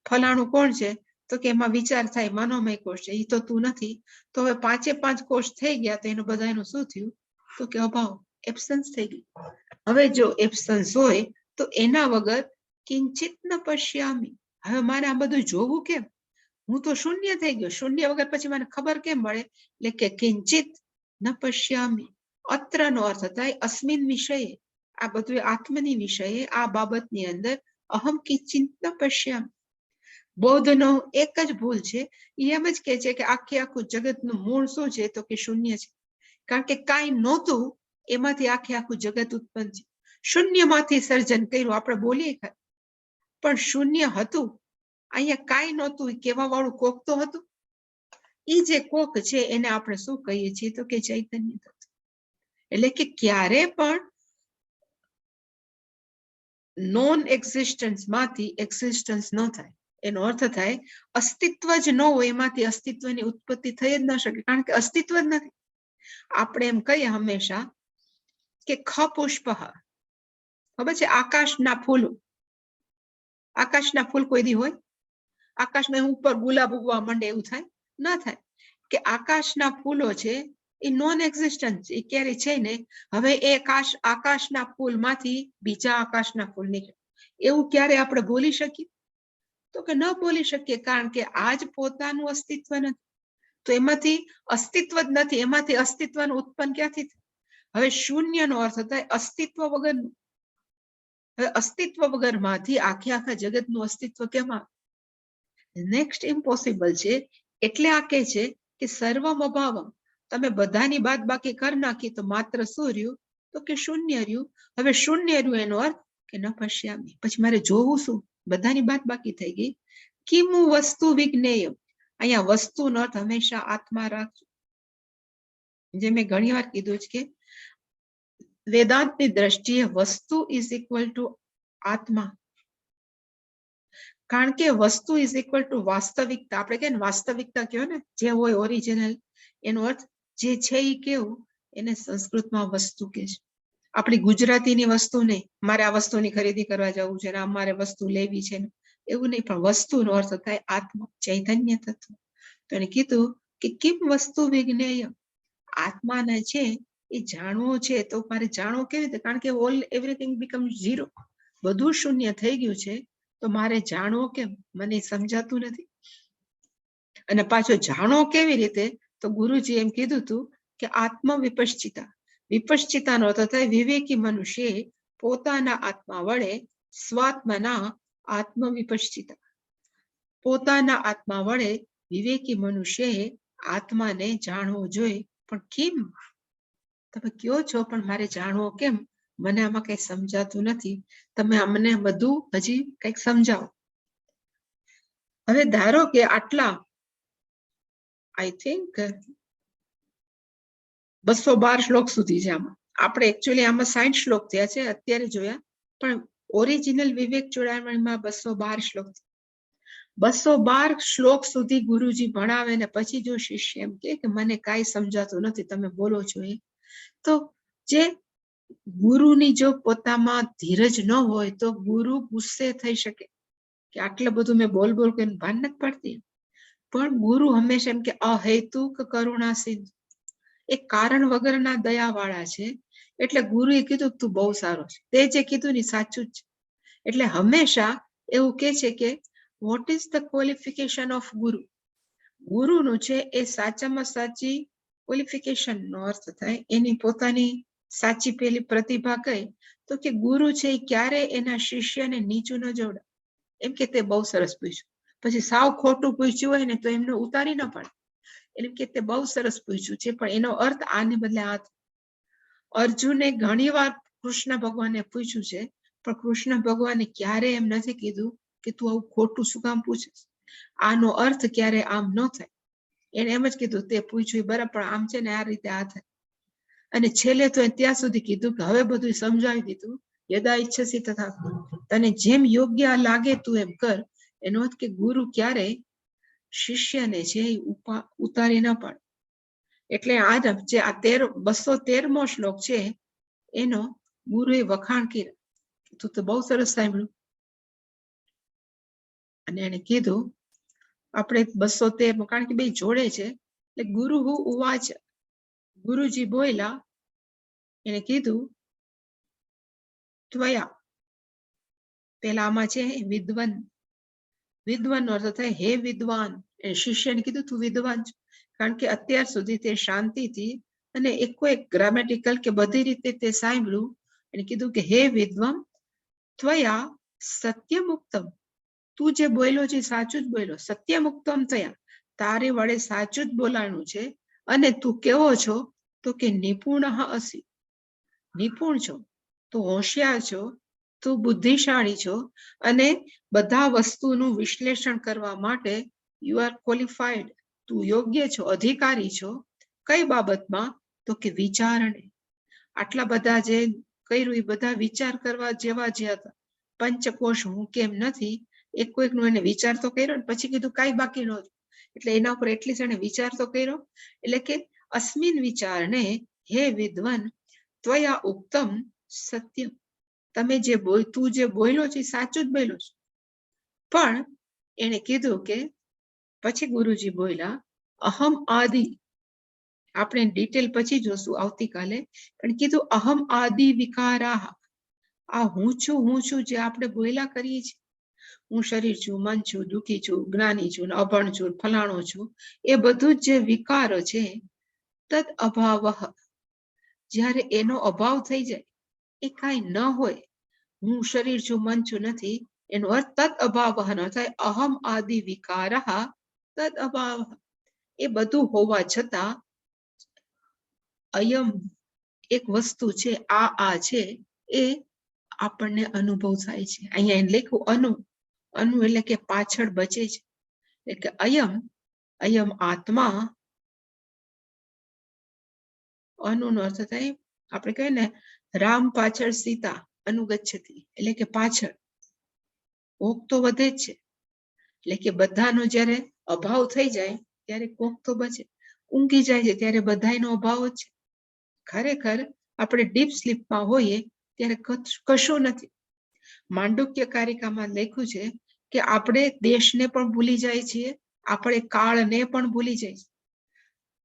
ફલાણું કોણ છે, તો કે એમાં વિચાર થાય મનોમય કોષ છે, એ તો તું નથી. તો હવે 5 કોષ થઈ ગયા, તો એનું બધાનું શું થયું, તો કે અભાવ, એબ્સન્સ થઈ ગયું. હવે જો એબ્સન્સ હોય તો એના વગર કિંચિત ન પશ્યામી, હવે મારે આ બધું જોવું કેમ, હું તો શૂન્ય થઈ ગયો. શૂન્ય વગર પછી મને ખબર કેમ મળે, એટલે કે કિંચિત ન પશ્યામી. અત્રનો અર્થ થાય અસ્મિન વિષયે, આ બધું આત્મની વિષયે, આ બાબતની અંદર અહમ કિંચિત ન પશ્યામી. બૌદ્ધનો એક જ ભૂલ છે, એમ જ કે છે કે આખું જગતનું મૂળ શું છે, તો કે શૂન્ય છે. કારણ કે કાંઈ નહોતું એમાંથી આખું જગત ઉત્પન્ન છે. શૂન્યમાંથી સર્જન કર્યું, આપણે બોલીએ ખરા, પણ શૂન્ય હતું. અહીંયા કાંઈ નહોતું, એ કહેવા વાળું કોક તો હતું. એ જે કોક છે એને આપણે શું કહીએ છીએ, તો કે ચૈતન્ય તત્વ. એટલે કે ક્યારે પણ નોન એક્ઝિસ્ટન્સ માંથી એક્ઝિસ્ટન્સ ન થાય. એનો અર્થ થાય અસ્તિત્વ જ ન હોય, એમાંથી અસ્તિત્વની ઉત્પત્તિ થઈ જ ન શકે, કારણ કે અસ્તિત્વ જ નથી. આપણે એમ કહીએ હંમેશા કે ખ પુષ્પ, ખબર છે, આકાશના ફૂલો. આકાશના ફૂલ કોઈ દી હોય? આકાશમાં ઉપર ગુલાબ ઉગવા માંડે એવું થાય? ન થાય. કે આકાશના ફૂલો છે એ નોન એક્ઝિસ્ટન્ટ, એ ક્યારે છે ને. હવે એ આકાશના ફૂલમાંથી બીજા આકાશના ફૂલ નીકળે, એવું ક્યારે આપણે બોલી શકીએ? તો કે ન બોલી શકીએ, કારણ કે આજ પોતાનું અસ્તિત્વ નથી. તો એમાંથી અસ્તિત્વ જ નથી, એમાંથી અસ્તિત્વનું ઉત્પન્ન ક્યાંથી થાય? હવે શૂન્યનો અર્થ થાય અસ્તિત્વ વગરનું. હવે અસ્તિત્વ વગરમાંથી આખા જગતનું અસ્તિત્વ કેમ આવે? નેક્સ્ટ ઇમ્પોસિબલ છે. એટલે આ કે છે કે સર્વમ અભાવમ, તમે બધાની બાદ બાકી કરી નાખી તો માત્ર શું રહ્યું, તો કે શૂન્ય રહ્યું. હવે શૂન્ય રહ્યું એનો અર્થ કે ન પશ્યામી. પછી મારે જોવું શું? બધાની બાદ બાકી થઈ ગઈ. કિમુ વસ્તુ વિજ્ઞેય. અહીંયા વસ્તુનો અર્થ હંમેશા આત્મા રાખજો. જે મેં ઘણી વાર કીધું છે કે વેદાંતની દ્રષ્ટિએ વસ્તુ ઇઝ ઇક્વલ ટુ આત્મા. કારણ કે વસ્તુ ઇઝ ઇક્વલ ટુ વાસ્તવિકતા. આપણે કે વાસ્તવિકતા કયો ને, જે હોય ઓરિજિનલ, એનો અર્થ જે છે એ કેવું, એને સંસ્કૃતમાં વસ્તુ કે છે. આપણી ગુજરાતીની વસ્તુ નહીં, મારે આ વસ્તુની ખરીદી કરવા જવું છે ને અમારે વસ્તુ લેવી છે ને એવું નહીં, પણ વસ્તુનો અર્થ થાય આત્મા, ચૈતન્ય તત્વ. તો એને કીધું કે કિમ વસ્તુ વિજ્ઞેય. આત્માને છે એ જાણવો છે, તો મારે જાણવો કેવી રીતે? કારણ કે ઓલ એવરીથિંગ બીકમ ઝીરો, બધું શૂન્ય થઈ ગયું છે, તો મારે જાણવો કેમ? મને સમજાતું નથી. અને પાછો જાણવો કેવી રીતે? તો ગુરુજી એમ કીધું હતું કે આત્મ વિપશ્ચિતા. વિપશ્ચિતાનો અર્થ થાય વિવેકી મનુષ્ય પોતાના આત્મા વડે સ્વાત્મના આત્મ વિપશ્ચિતા. પોતાના આત્મા વડે વિવેકી મનુષ્યએ આત્માને જાણવો જોઈએ. પણ કેમ? તમે કયો છો પણ મારે જાણવો કેમ? મને આમાં કઈ સમજાતું નથી, તમે અમને બધું હજી કઈક સમજાવો. હવે ધારો કે આટલા આઈ થિંક 212 શ્લોક સુધી છે. આમાં આપણે એકચ્યુઅલી આમાં 60 શ્લોક થયા છે અત્યારે જોયા, પણ ઓરિજિનલ વિવેક ચૂડામણીમાં 212 શ્લોક. 212 શ્લોક સુધી ગુરુજી ભણાવે ને પછી જો શિષ્ય એમ કે મને કાંઈ સમજાતું નથી, તમે બોલો છો એ, તો જે ગુરુની જો પોતામાં ધીરજ ન હોય તો ગુરુ ગુસ્સે થઈ શકે કે આટલું બધું મેં બોલ કરીને ભાન નથી પડતી. પણ ગુરુ હંમેશા એમ કે અહેતુક કરુણા સિંધુ, એ કારણ વગરના દયાવાળા છે. એટલે ગુરુએ કીધું તું બહુ સારો છે, તે જે કીધું ને સાચું જ છે. એટલે હંમેશા એવું કે છે કે what is the qualification of ગુરુ? ગુરુનું છે એ સાચામાં સાચી ક્વોલિફિકેશન નો અર્થ થાય એની પોતાની સાચી પેલી પ્રતિભા કઈ, તો કે ગુરુ છે એ ક્યારે એના શિષ્યને નીચું ન જોડે. એમ કે તે બહુ સરસ પૂછ્યું, પછી સાવ ખોટું પૂછ્યું હોય ને તો એમને ઉતારી ન પડે. એમ કે તે બહુ સરસ પૂછ્યું છે, પણ એનો અર્થ આને બદલે આ. અર્જુને ઘણી વાર કૃષ્ણ ભગવાને પૂછ્યું છે, પણ કૃષ્ણ ભગવાને ક્યારે એમ નથી કીધું કે તું આવું ખોટું શું કામ પૂછે, આનો અર્થ ક્યારે આમ ન થાય. એને એમ જ કીધું તે પૂછ્યું બરાબર, પણ આમ છે ને આ રીતે આ થાય. અને છેલ્લે તો ત્યાં સુધી કીધું કે હવે બધું સમજાવી દીધું, યદા ઈચ્છસી તથા તને જેમ યોગ્ય લાગે તું એમ કર. એનો અર્થ કે ગુરુ ક્યારે શિષ્યને છે ઉતારી ન પડે. એટલે આ જે આ 213મો શ્લોક છે એનો ગુરુએ વખાણ કર્યા, તું તો બહુ સરસ સાંભળ્યું. અને એને કીધું આપણે 213, કારણ કે બે જોડે છે, એટલે ગુરુ ઉવાચ, ગુરુજી બોલ્યા, એને કીધું ત્વયા. પેલા આમાં છે વિદ્વાન, વિદ્વાન નો અર્થ થાય હે વિદ્વાન. શિષ્યને કીધું તું વિદ્વાન છે, કારણ કે અત્યાર સુધી તે શાંતિથી અને એક ગ્રામેટિકલ કે બધી રીતે તે સાંભળ્યું. એને કીધું કે હે વિદ્વાન, ત્વયા સત્યમુક્તમ, તું જે બોલ્યો છે સાચું જ બોલ્યો. સત્યમુક્તમ તયા, તારે વડે સાચું જ બોલાણું છે. અને તું કેવો છો? તો કે નિપુણ અસી, નિપુણ છો, તું હોશિયાર છો, તું બુદ્ધિશાળી છો, અને બધા વસ્તુનું વિશ્લેષણ કરવા માટે યુ આર ક્વોલિફાઈડ, તું યોગ્ય છો, અધિકારી છો. કઈ બાબતમાં? તો કે વિચારણે. આટલા બધા જે કર્યું એ બધા વિચાર કરવા જેવા જે હતા. પંચકોશ હું કેમ નથી, એક કોઈકનો એને વિચાર તો કર્યો ને પછી કીધું કાંઈ બાકી નહોતું. એટલે એના ઉપર એટલી જણે વિચાર તો કર્યો. એટલે કે અસ્મિન વિચારને હે વિદ્વાન ત્વયા ઉક્તમ સત્યમ, તમે જે તું જે બોલ્યો છે સાચું જ બોલ્યો છે. પણ એને કીધું કે પછી ગુરુજી બોલ્યા અહમ આદિ, આપણે ડિટેલ પછી જોશું આવતીકાલે, પણ કીધું અહમ આદિ વિકારાહ, આ હું છું જે આપણે બોલ્યા કરીએ છીએ, હું શરીર છું, મન છું, દુઃખી છું, જ્ઞાની છું, અભણ છું, ફલાણો છું, એ બધું જે વિકારો છે તદ અભાવ, જ્યારે એનો અભાવ થઈ જાય, એ કાંઈ ન હોય, હું શરીર છું, મન છું નથી, એનો અર્થ તદ અભાવ નો થાય અહમ આદિ વિકારઃ તદ અભાવ. એ બધું હોવા છતાં અયમ, એક વસ્તુ છે, આ છે એ આપણને અનુભવ થાય છે. અહીંયા લખ્યું અનુ, અનુ એટલે કે પાછળ બચે છે. એટલે કે અયમ, અયમ આત્મા, અનુ નો અર્થ થાય આપણે કહીએ ને રામ પાછળ સીતા અનુગચ્છતી, એટલે કે પાછળ. કોક તો વધે જ છે, એટલે કે બધાનો જ્યારે અભાવ થઈ જાય ત્યારે કોક તો બચે. ઊંઘી જાય છે ત્યારે બધાનો અભાવ જ છે. ખરેખર આપણે ડીપ સ્લીપમાં હોઈએ ત્યારે કશું નથી. માંડુક્ય કારિકામાં લખ્યું છે કે આપણે દેશને પણ ભૂલી જાય છીએ, આપણે કાળને પણ ભૂલી જાય છે.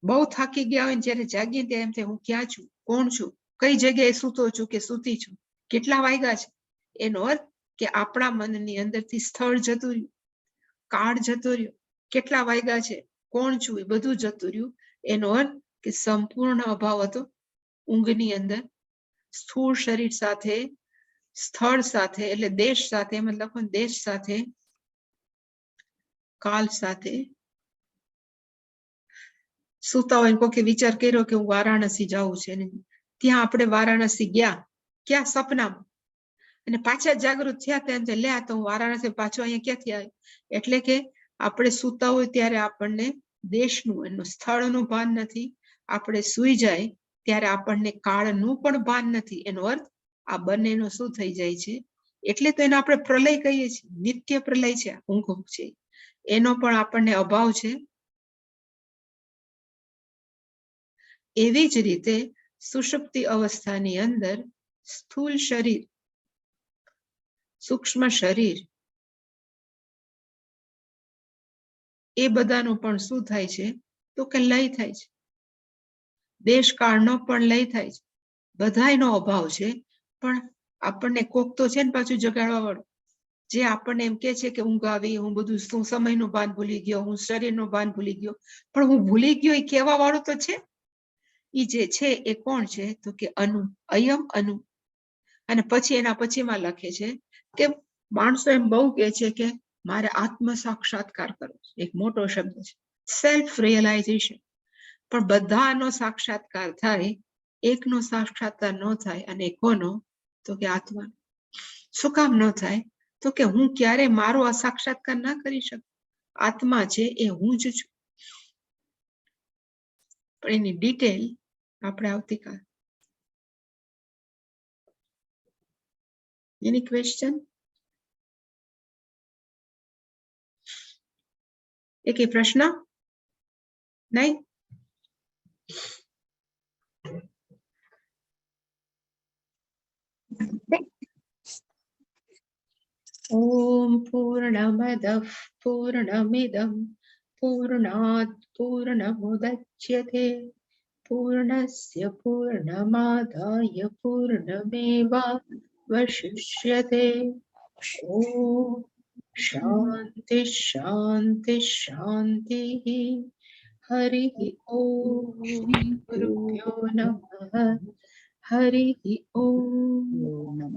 બહુ થાકી ગયા હોય જ્યારે જાગીએ ત્યારે એમ થાય હું ક્યાં છું, કોણ છું, કઈ જગ્યાએ સૂતો છું કે સૂતી છું, કેટલા વાગ્યા છે. એનો અર્થ કે આપણા મનની અંદરથી સ્થળ જતું રહ્યું, કાળ જતો રહ્યો, કેટલા વાગ્યા છે, કોણ છું, એ બધું જતું રહ્યું. એનો અર્થ કે સંપૂર્ણ અભાવ હતો ઊંઘની અંદર. સ્થૂળ શરીર સાથે, સ્થળ સાથે એટલે દેશ સાથે, મતલબ દેશ સાથે, કાલ સાથે સૂતા હોય કોકે વિચાર કર્યો કે હું વારાણસી જાઉં છે, ત્યાં આપણે વારાણસી ગયા, ક્યાં સપનામાં, અને પાછા જાગૃત થયા તેમ લે તો હું વારાણસી પાછો અહીંયા ક્યાંથી આવ્યો. એટલે કે આપણે સૂતા હોય ત્યારે આપણને દેશનું એનું સ્થળનું ભાન નથી, આપણે સૂઈ જાય ત્યારે આપણને કાળનું પણ ભાન નથી. એનો અર્થ આ બંનેનો શું થઈ જાય છે, એટલે તો એને આપણે પ્રલય કહીએ છીએ, નિત્ય પ્રલય છે ઊંઘ છે, એનો પણ આપણને અભાવ છે. એવી જ રીતે સુષુપ્તિ અવસ્થાની અંદર સ્થૂલ શરીર, સૂક્ષ્મ શરીર, એ બધાનું પણ શું થાય છે તો કે લય થાય છે. દેશકાળનો પણ લય થાય છે. બધાયનો અભાવ છે, પણ આપણને કોક તો છે ને પાછું જગાડવા વાળું, જે આપણને એમ કે છે કે ઊંઘ આવી, હું બધું શું સમયનું ભાન ભૂલી ગયો, હું શરીરનું ભાન ભૂલી ગયો, પણ હું ભૂલી ગયો એ કહેવા વાળું તો છે. એ જે છે એ કોણ છે તો કે અનુ, અયમ અનુ. અને પછી એના પછીમાં લખે છે કે માણસો એમ બહુ કહે છે કે મારે આત્મ સાક્ષાત્કાર કરવો, એક મોટો શબ્દ છે, સેલ્ફ રિયલાઇઝેશન. પણ બધાનો સાક્ષાત્કાર થાય, એકનો સાક્ષાત્કાર ન થાય. અને કોનો તો કે આત્મા. શું કામ ન થાય તો કે હું ક્યારે મારો આ સાક્ષાત્કાર ના કરી શકું. આત્મા છે એ હું જ છું. પણ એની ડિટેલ આપણે આવતીકાલ. એની ક્વેશ્ચન એક પ્રશ્ન નહીં? ઓમ પૂર્ણમદ પૂર્ણમિદમ પૂર્ણાત પૂર્ણમુદચ્યતે પૂર્ણસ્ય પૂર્ણમાદાય પૂર્ણમેવાવશિષ્યતે. ઓમ શાંતિ શાંતિ શાંતિ. હરિ ઓમ શ્રી ગુરુભ્યો નમઃ. હરિ ઓમ.